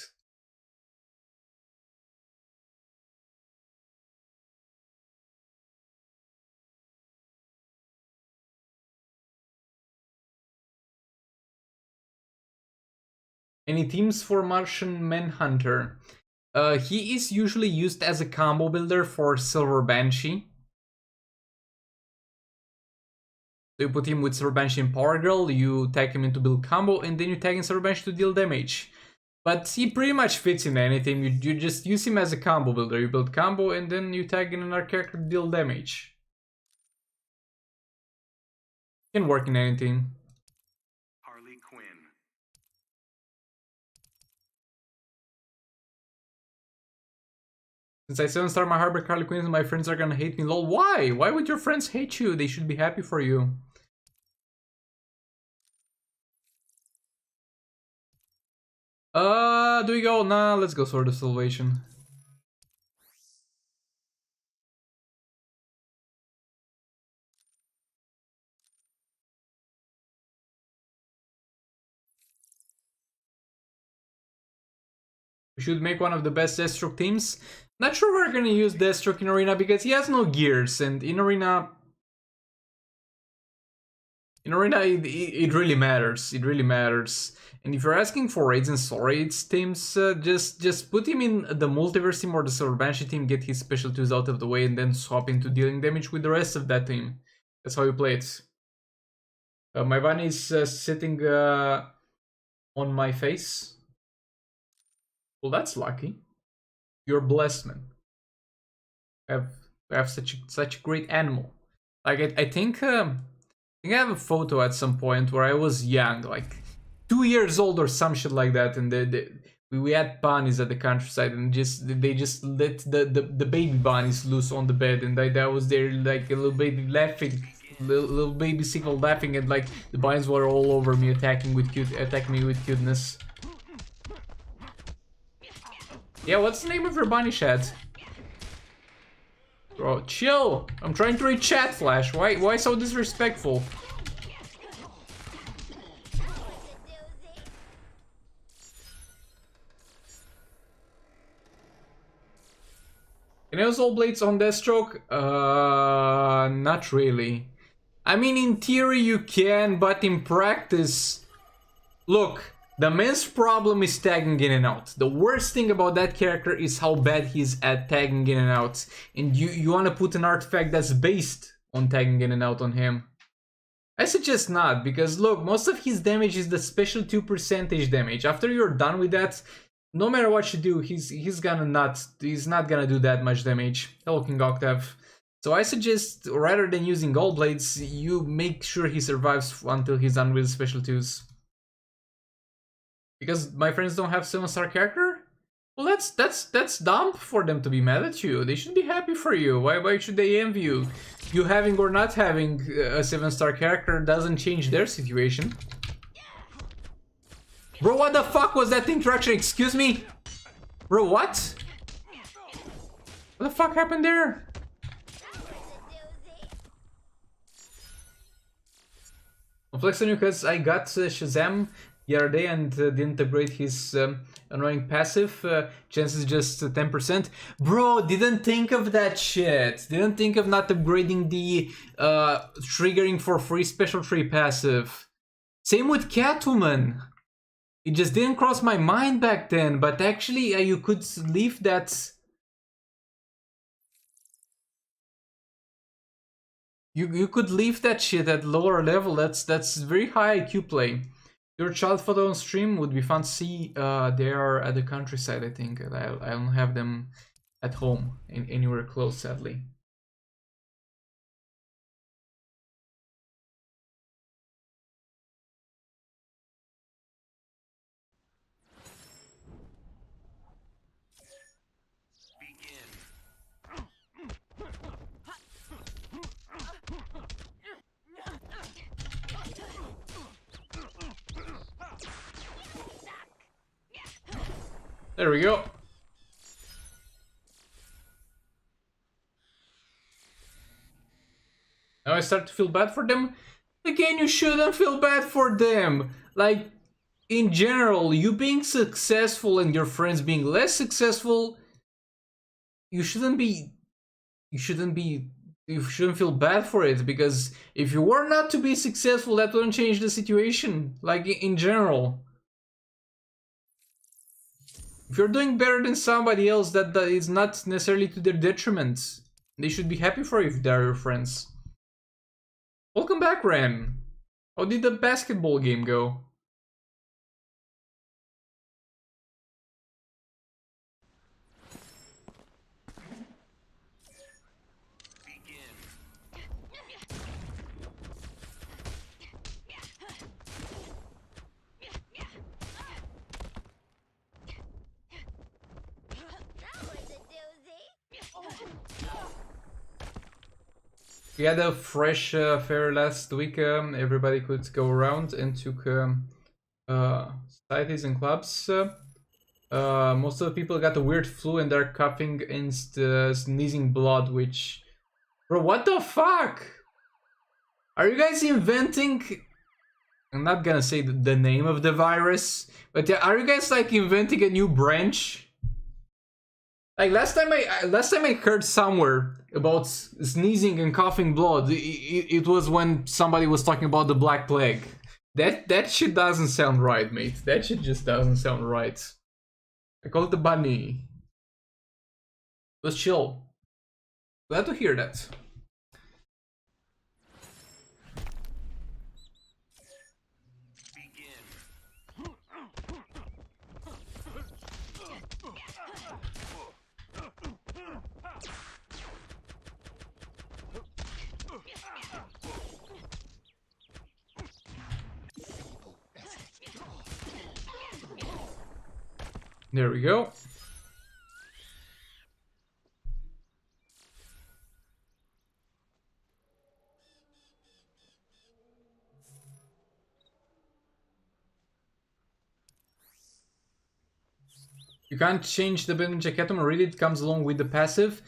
Any teams for Martian Manhunter? He is usually used as a combo builder for Silver Banshee. So you put him with Silver Banshee and Power Girl, you tag him in to build combo, and then you tag in Silver Banshee to deal damage. But he pretty much fits in anything. You just use him as a combo builder. You build combo and then you tag in another character to deal damage. Can work in anything. Harley Quinn. Since I 7-star my Heartbreak Harley Quinn, my friends are gonna hate me. Lol, why? Why would your friends hate you? They should be happy for you. Do we go? Nah, let's go Sword of Salvation. We should make one of the best Deathstroke teams. Not sure we're gonna use Deathstroke in Arena because he has no gears, and in Arena it really matters. It really matters. And if you're asking for raids and soul raids teams, just put him in the Multiverse team or the Silver Banshee team, get his special 2s out of the way, and then swap into dealing damage with the rest of that team. That's how you play it. My bunny is sitting on my face. Well, that's lucky. You're blessed, man. I have such a great animal. Like I think I have a photo at some point where I was young, like 2 years old or some shit like that, and we had bunnies at the countryside, and they just let the baby bunnies loose on the bed, and that was there, like a little baby laughing, little baby seagull laughing, and like the bunnies were all over me, attacking me with cuteness. Yeah, what's the name of your bunny, Shad? Bro, chill! I'm trying to read chat, Flash. Why so disrespectful? Can I use all blades on Deathstroke? Not really. I mean, in theory you can, but in practice... Look, the man's problem is tagging in and out. The worst thing about that character is how bad he's at tagging in and out. And you want to put an artifact that's based on tagging in and out on him. I suggest not, because look, most of his damage is the special 2% damage. After you're done with that, no matter what you do, he's not gonna do that much damage. Hello, King Octave. So I suggest, rather than using all blades, you make sure he survives until he's done with special 2s. Because my friends don't have 7-star character? Well, that's dumb for them to be mad at you. They should be happy for you. Why should they envy you? You having or not having a 7-star character doesn't change their situation. Bro, what the fuck was that interaction? Excuse me? Bro, what? What the fuck happened there? Complexity because I got Shazam the other day and didn't upgrade his annoying passive. Chance is just 10%. Bro, didn't think of that shit. Didn't think of not upgrading the triggering for free special tree passive. Same with Catwoman. It just didn't cross my mind back then, but actually you could leave that. You could leave that shit at lower level. That's very high IQ play. Your child photo on stream would be fun to see. They are at the countryside, I think. I don't have them at home anywhere close, sadly. There we go. Now I start to feel bad for them. Again, you shouldn't feel bad for them. Like, in general, you being successful and your friends being less successful, you shouldn't feel bad for it, because if you were not to be successful, that wouldn't change the situation, like in general. If you're doing better than somebody else, that is not necessarily to their detriment. They should be happy for you if they're your friends. Welcome back, Ren. How did the basketball game go? We had a fresh fair last week. Everybody could go around and took societies and clubs. Most of the people got a weird flu and they're coughing and sneezing blood, which... Bro, what the fuck? Are you guys inventing... I'm not gonna say the name of the virus, but yeah, are you guys like inventing a new branch? Like last time I heard somewhere about sneezing and coughing blood, it was when somebody was talking about the Black Plague. That shit doesn't sound right, mate. That shit just doesn't sound right. I call it the bunny. Let's chill. Glad to hear that. There we go. You can't change the Benjamin Catwoman, really? It comes along with the passive.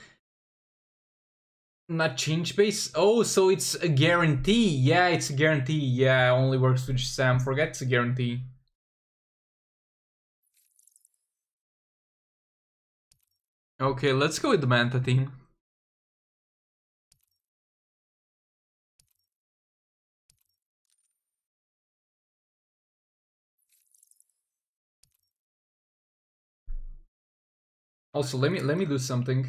Not change base? Oh, so it's a guarantee. Yeah, it's a guarantee. Yeah, only works with Sam. Forget it's a guarantee. Okay, let's go with the Manta team. Also, let me do something.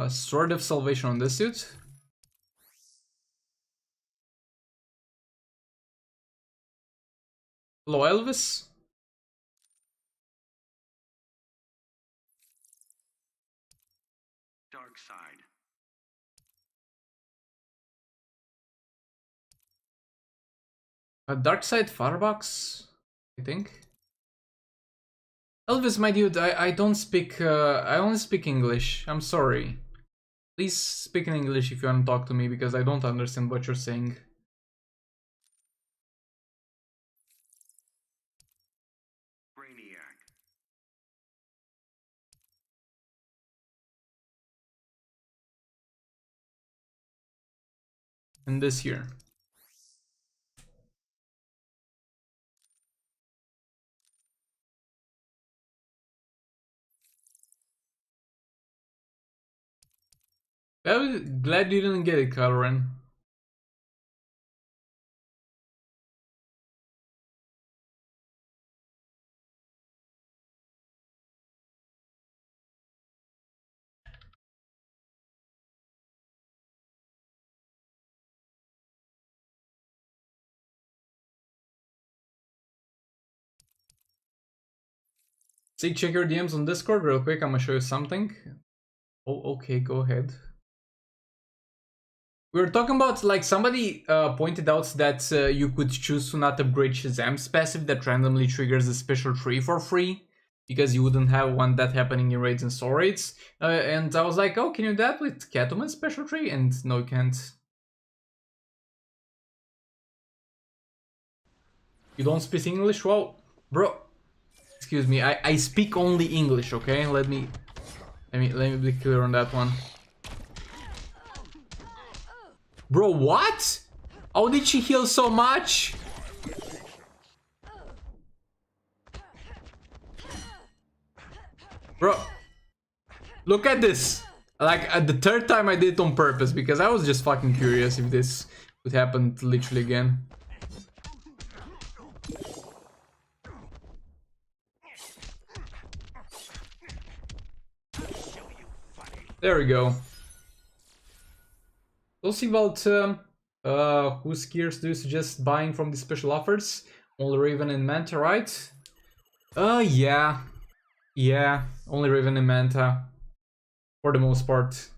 Sword of Salvation on this suit. Hello, Elvis. Dark side. A Dark Side Firebox, I think. Elvis, my dude, I don't speak. I only speak English. I'm sorry. Please speak in English if you want to talk to me, because I don't understand what you're saying. Brainiac. And this here. I'm glad you didn't get it, Kylo. See, check your DMs on Discord real quick. I'm gonna show you something. Oh, okay, go ahead. We were talking about, like, somebody pointed out that you could choose to not upgrade Shazam's passive that randomly triggers a special tree for free, because you wouldn't have one that happening in raids and soul raids. And I was like, oh, can you do that with Catwoman's special tree? And no, you can't. You don't speak English? Well, bro, excuse me, I speak only English, okay? Let me be clear on that one. Bro, what? How did she heal so much? Bro, look at this. Like, at the third time I did it on purpose, because I was just fucking curious if this would happen literally again. There we go. We'll see about whose gears do you suggest buying from the special offers? Only Raven and Manta, right? Yeah. Yeah, only Raven and Manta. For the most part.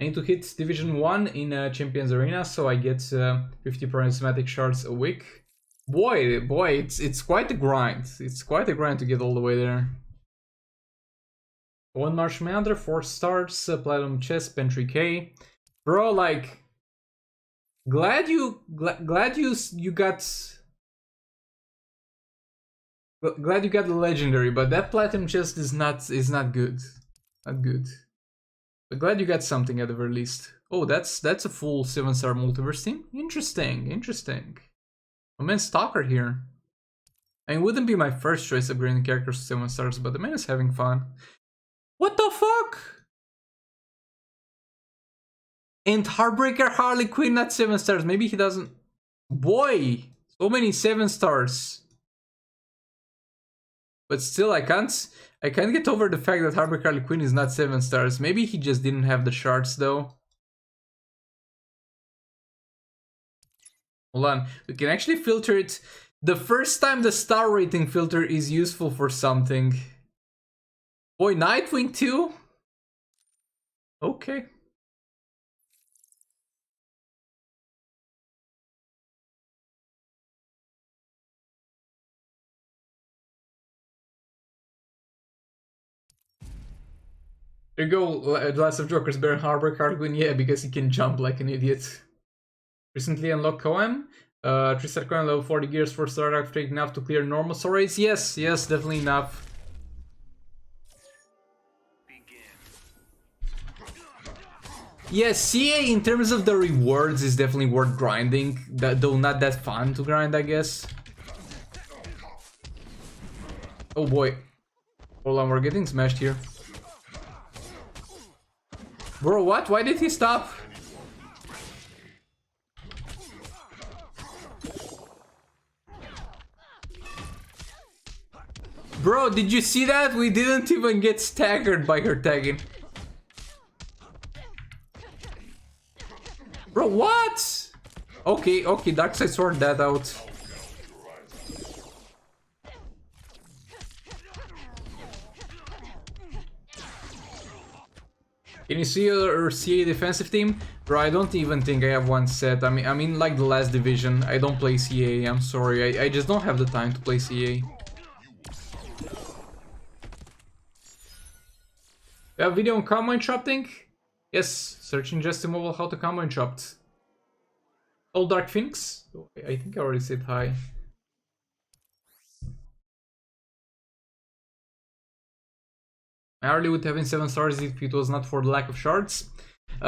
I need to hit Division 1 in Champions Arena, so I get 50 prismatic shards a week. Boy, it's quite a grind. It's quite a grind to get all the way there. 1 March Commander, 4 stars, Platinum Chest, Pen 3K. Bro, like, glad you got the legendary, but that Platinum Chest is not good. Not good. But glad you got something at the very least. Oh, that's a full 7-star multiverse team. Interesting, interesting. My man Stalker here. I mean, it wouldn't be my first choice upgrading characters to 7 stars, but the man is having fun. What the fuck? And Heartbreaker Harley Quinn not 7 stars. Maybe he doesn't. Boy, so many 7 stars. But still, I can't get over the fact that Heartbreaker Harley Quinn is not 7 stars. Maybe he just didn't have the shards though. Hold on, we can actually filter it. The first time the star rating filter is useful for something. Boy, Nightwing too? Okay. There you go, Last of Jokers, Baron Harbor, Harlequin, yeah, because he can jump like an idiot. Recently unlocked Koem. 3-star Koem, level 40 gears, 4-star activate enough to clear normal soul rates. Yes, definitely enough. Yes, CA in terms of the rewards is definitely worth grinding, though not that fun to grind, I guess. Oh boy. Hold on, we're getting smashed here. Bro, what? Why did he stop? Bro, did you see that? We didn't even get staggered by her tagging. Bro, what? Okay, Darkseid sorted that out. Can you see your CA defensive team? Bro, I don't even think I have one set. I mean like the last division. I don't play CA, I'm sorry. I just don't have the time to play CA. A video on combo interrupting? Yes, searching just mobile how to combo interrupt. Old Dark Phoenix? I think I already said hi. I hardly would having 7 stars if it was not for the lack of shards.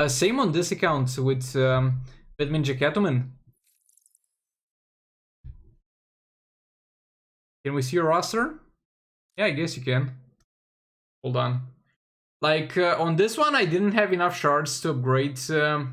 Same on this account with Batman Catwoman. Can we see your roster? Yeah, I guess you can. Hold on. Like, on this one, I didn't have enough shards to upgrade... to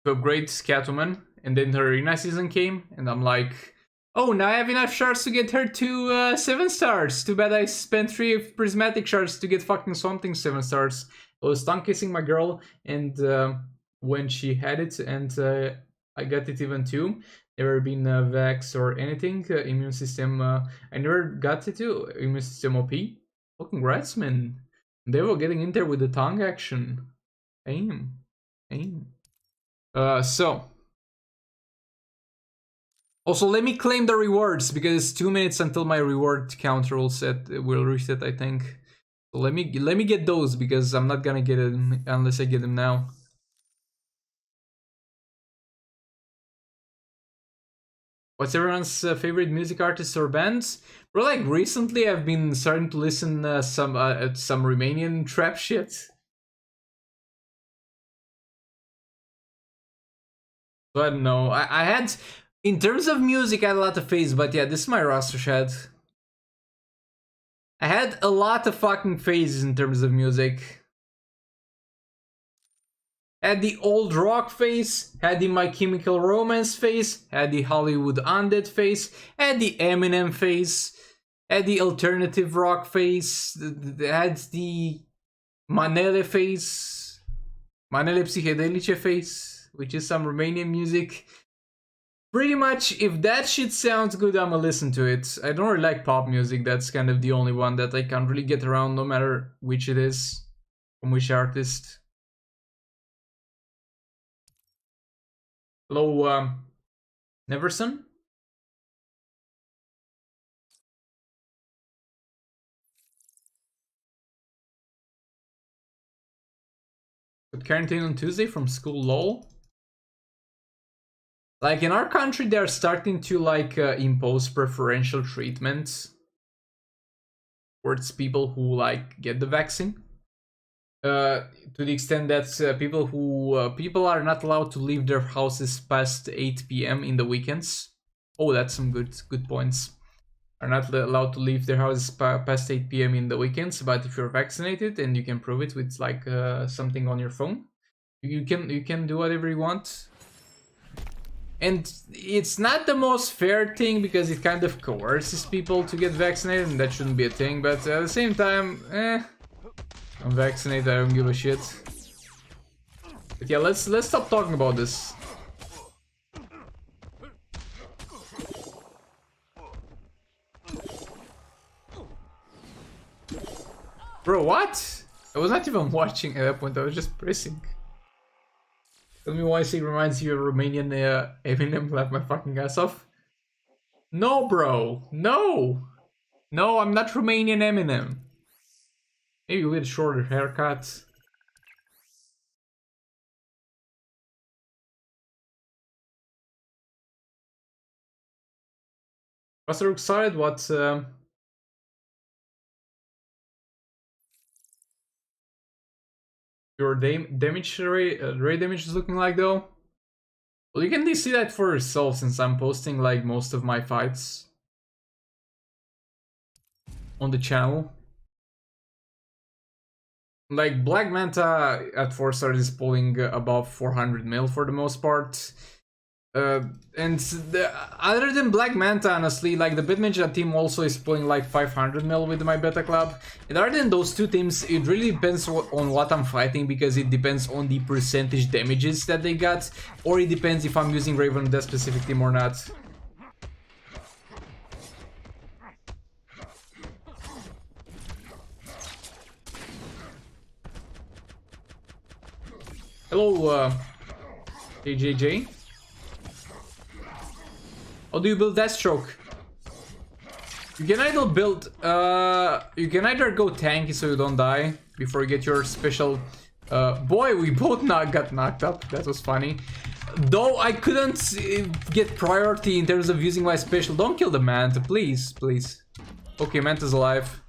upgrade Catwoman, and then her arena season came, and I'm like, oh, now I have enough shards to get her to 7 stars. Too bad I spent 3 prismatic shards to get fucking something 7 stars. I was tongue kissing my girl, and when she had it, and I got it even too. Never been Vex or anything. Immune system, I never got it too. Immune system OP. Oh, congrats, man. They were getting in there with the tongue action. Aim. So. Also, let me claim the rewards because it's 2 minutes until my reward counter will reset, I think. So let me get those because I'm not gonna get them unless I get them now. What's everyone's favorite music artists or bands? Bro, like recently I've been starting to listen some Romanian trap shit. So I don't know. I had, in terms of music, I had a lot of faves, but yeah, this is my roster shed. I had a lot of fucking phases in terms of music. Had the old rock phase, had the My Chemical Romance phase, had the Hollywood Undead phase, had the Eminem phase, had the alternative rock phase, had the Manele phase, Manele Psychedelice phase, which is some Romanian music. Pretty much, if that shit sounds good, I'ma listen to it. I don't really like pop music, that's kind of the only one that I can't really get around, no matter which it is, from which artist. Hello, Neverson? With quarantine on Tuesday from school, lol. Like, in our country, they're starting to, like, impose preferential treatment towards people who, like, get the vaccine. To the extent that people are not allowed to leave their houses past 8 p.m. in the weekends. Oh, that's some good points. Are not allowed to leave their houses past 8 p.m. in the weekends, but if you're vaccinated and you can prove it with like something on your phone, you can do whatever you want. And it's not the most fair thing because it kind of coerces people to get vaccinated, and that shouldn't be a thing. But at the same time, I'm vaccinated, I don't give a shit. But yeah, let's stop talking about this. Bro, what? I was not even watching at that point, I was just pressing. Tell me why it reminds you of Romanian Eminem, laugh my fucking ass off. No, bro, no! No, I'm not Romanian Eminem. Maybe with a shorter haircut. Was so excited what your damage ray damage is looking like though? Well, you can see that for yourself since I'm posting like most of my fights on the channel. Like, Black Manta at 4 stars is pulling above 400 mil for the most part. Other than Black Manta, honestly, like the Bitmage team also is pulling like 500 mil with my beta club. And other than those two teams, it really depends on what I'm fighting, because it depends on the percentage damages that they got, or it depends if I'm using Raven on that specific team or not. Hello, JJJ. How do you build Deathstroke? You can either build, you can either go tanky so you don't die before you get your special. Boy, we both got knocked up. That was funny. Though I couldn't get priority in terms of using my special. Don't kill the Manta, please, please. Okay, Manta's alive.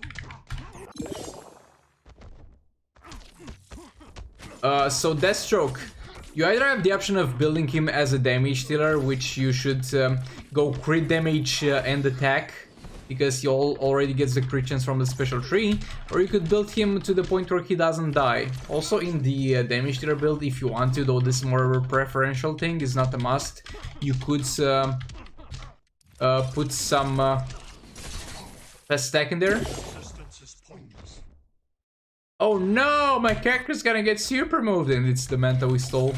So Deathstroke. You either have the option of building him as a damage dealer, which you should go crit damage and attack, because he already gets the crit chance from the special tree, or you could build him to the point where he doesn't die. Also in the damage dealer build, if you want to, though this is more of a preferential thing, it's not a must, you could put some fast stack in there. Oh no, my character's gonna get super moved, and it's the Manta we stole.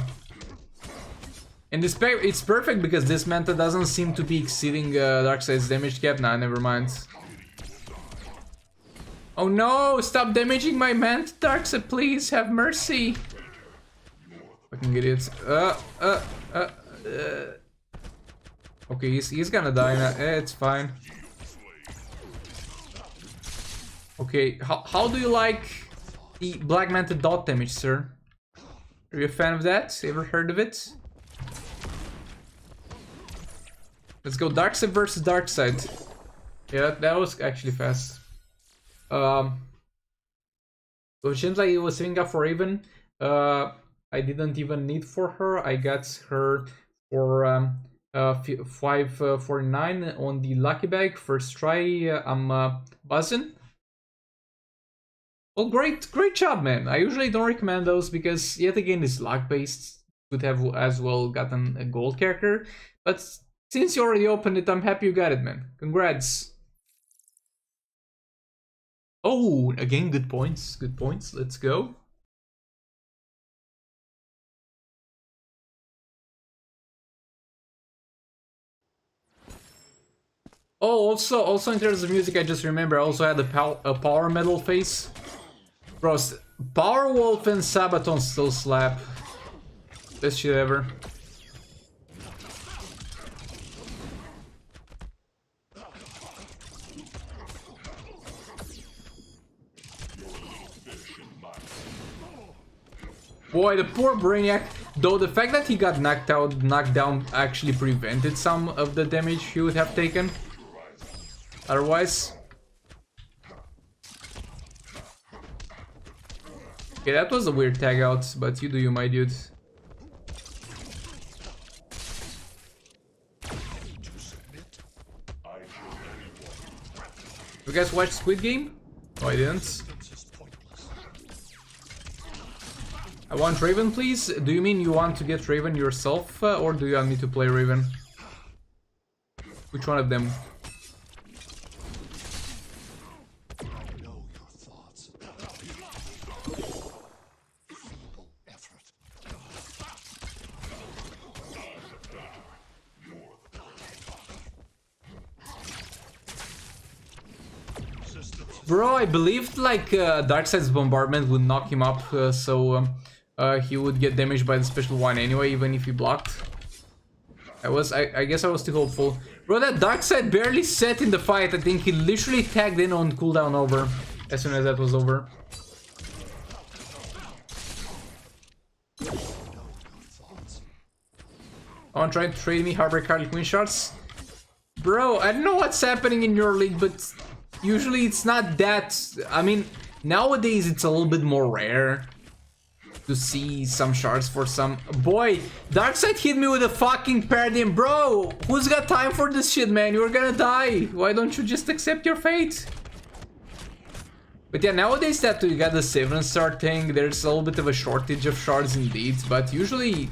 And it's perfect because this Manta doesn't seem to be exceeding Darkseid's damage cap. Nah, never mind. Oh no, stop damaging my Manta, Darkseid, please, have mercy. Fucking idiots. Okay, he's gonna die now. It's fine. Okay, how do you like the Black Manta dot damage, sir? Are you a fan of that? Ever heard of it? Let's go Darkseid versus Darkseid. Yeah, that was actually fast. So it seems like it was saving up for Raven. I didn't even need for her. I got her for 549 on the lucky bag. First try, I'm buzzing. Well, great job, man. I usually don't recommend those because, yet again, it's luck-based. Could have as well gotten a gold character. But since you already opened it, I'm happy you got it, man. Congrats. Oh, again, good points. Good points. Let's go. Oh, also in terms of music, I just remember I also had a power metal face. Bros, Power Wolf and Sabaton still slap. Best shit ever. Boy, the poor Brainiac. Though the fact that he got knocked down actually prevented some of the damage he would have taken. Otherwise. Okay, that was a weird tag out, but you do you, my dude. You guys watch Squid Game? Oh, I didn't. I want Raven, please. Do you mean you want to get Raven yourself, or do you want me to play Raven? Which one of them? Bro, I believed like Darkseid's bombardment would knock him up, so he would get damaged by the special one anyway, even if he blocked. I guess I was too hopeful. Bro, that Darkseid barely sat in the fight. I think he literally tagged in on cooldown over as soon as that was over. I want to try to trade me Harbor Harley Quinn shots. Bro, I don't know what's happening in your league, but usually it's not that. I mean, nowadays it's a little bit more rare to see some shards for some. Boy, Darkseid hit me with a fucking paradigm. Bro, who's got time for this shit, man? You're gonna die. Why don't you just accept your fate? But yeah, nowadays that you got the 7-star thing, there's a little bit of a shortage of shards indeed. But usually,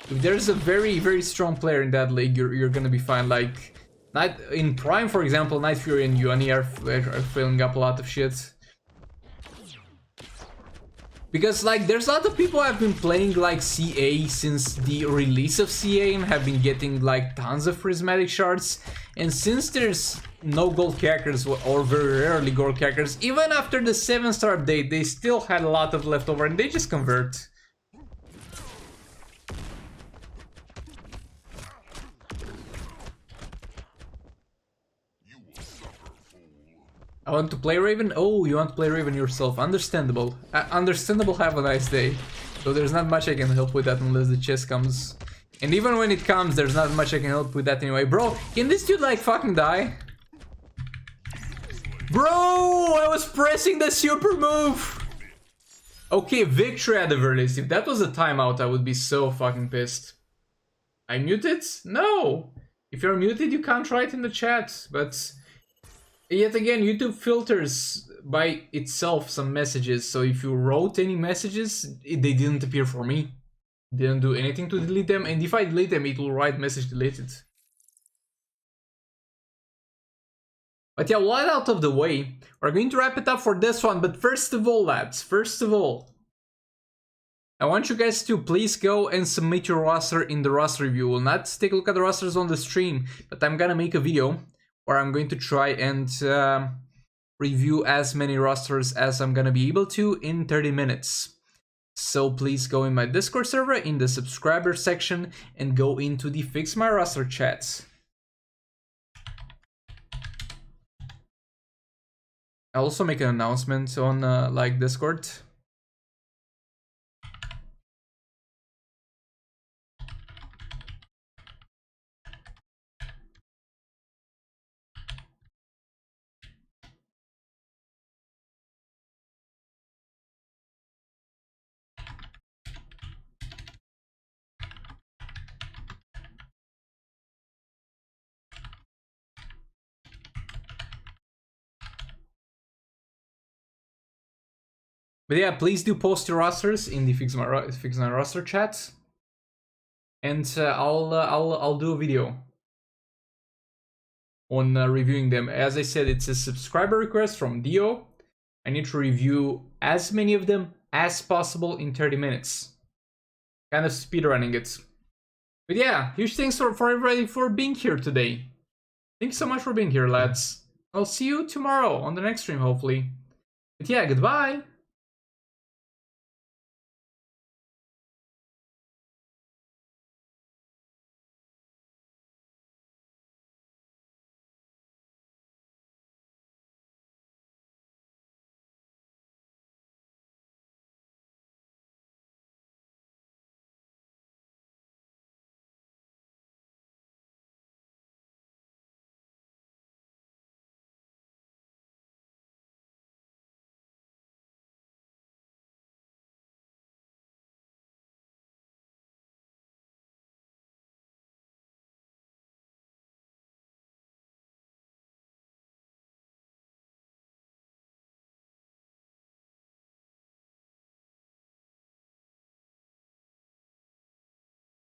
if there's a very, very strong player in that league, you're gonna be fine. Like, in Prime, for example, Night Fury and Yuani are filling up a lot of shit. Because, like, there's a lot of people who have been playing, like, CA since the release of CA and have been getting, like, tons of prismatic shards. And since there's no gold characters, or very rarely gold characters, even after the 7-star update, they still had a lot of leftover and they just convert. I want to play Raven? Oh, you want to play Raven yourself. Understandable. Understandable, have a nice day. So there's not much I can help with that unless the chest comes. And even when it comes, there's not much I can help with that anyway. Bro, can this dude like fucking die? Bro, I was pressing the super move! Okay, victory at the very least. If that was a timeout, I would be so fucking pissed. I muted? No! If you're muted, you can't write in the chat. But yet again, YouTube filters by itself some messages. So if you wrote any messages, they didn't appear for me. Didn't do anything to delete them. And if I delete them, it will write message deleted. But yeah, well, out of the way, we're going to wrap it up for this one. But first of all, lads, first of all, I want you guys to please go and submit your roster in the roster review. We'll not take a look at the rosters on the stream, but I'm gonna make a video where I'm going to try and review as many rosters as I'm gonna be able to in 30 minutes. So please go in my Discord server in the subscriber section and go into the Fix My Roster chats. I'll also make an announcement on like Discord. But yeah, please do post your rosters in the Fix My Roster chat, and I'll do a video on reviewing them. As I said, it's a subscriber request from Dio. I need to review as many of them as possible in 30 minutes. Kind of speedrunning it. But yeah, huge thanks for everybody for being here today. Thanks so much for being here, lads. I'll see you tomorrow on the next stream, hopefully. But yeah, goodbye.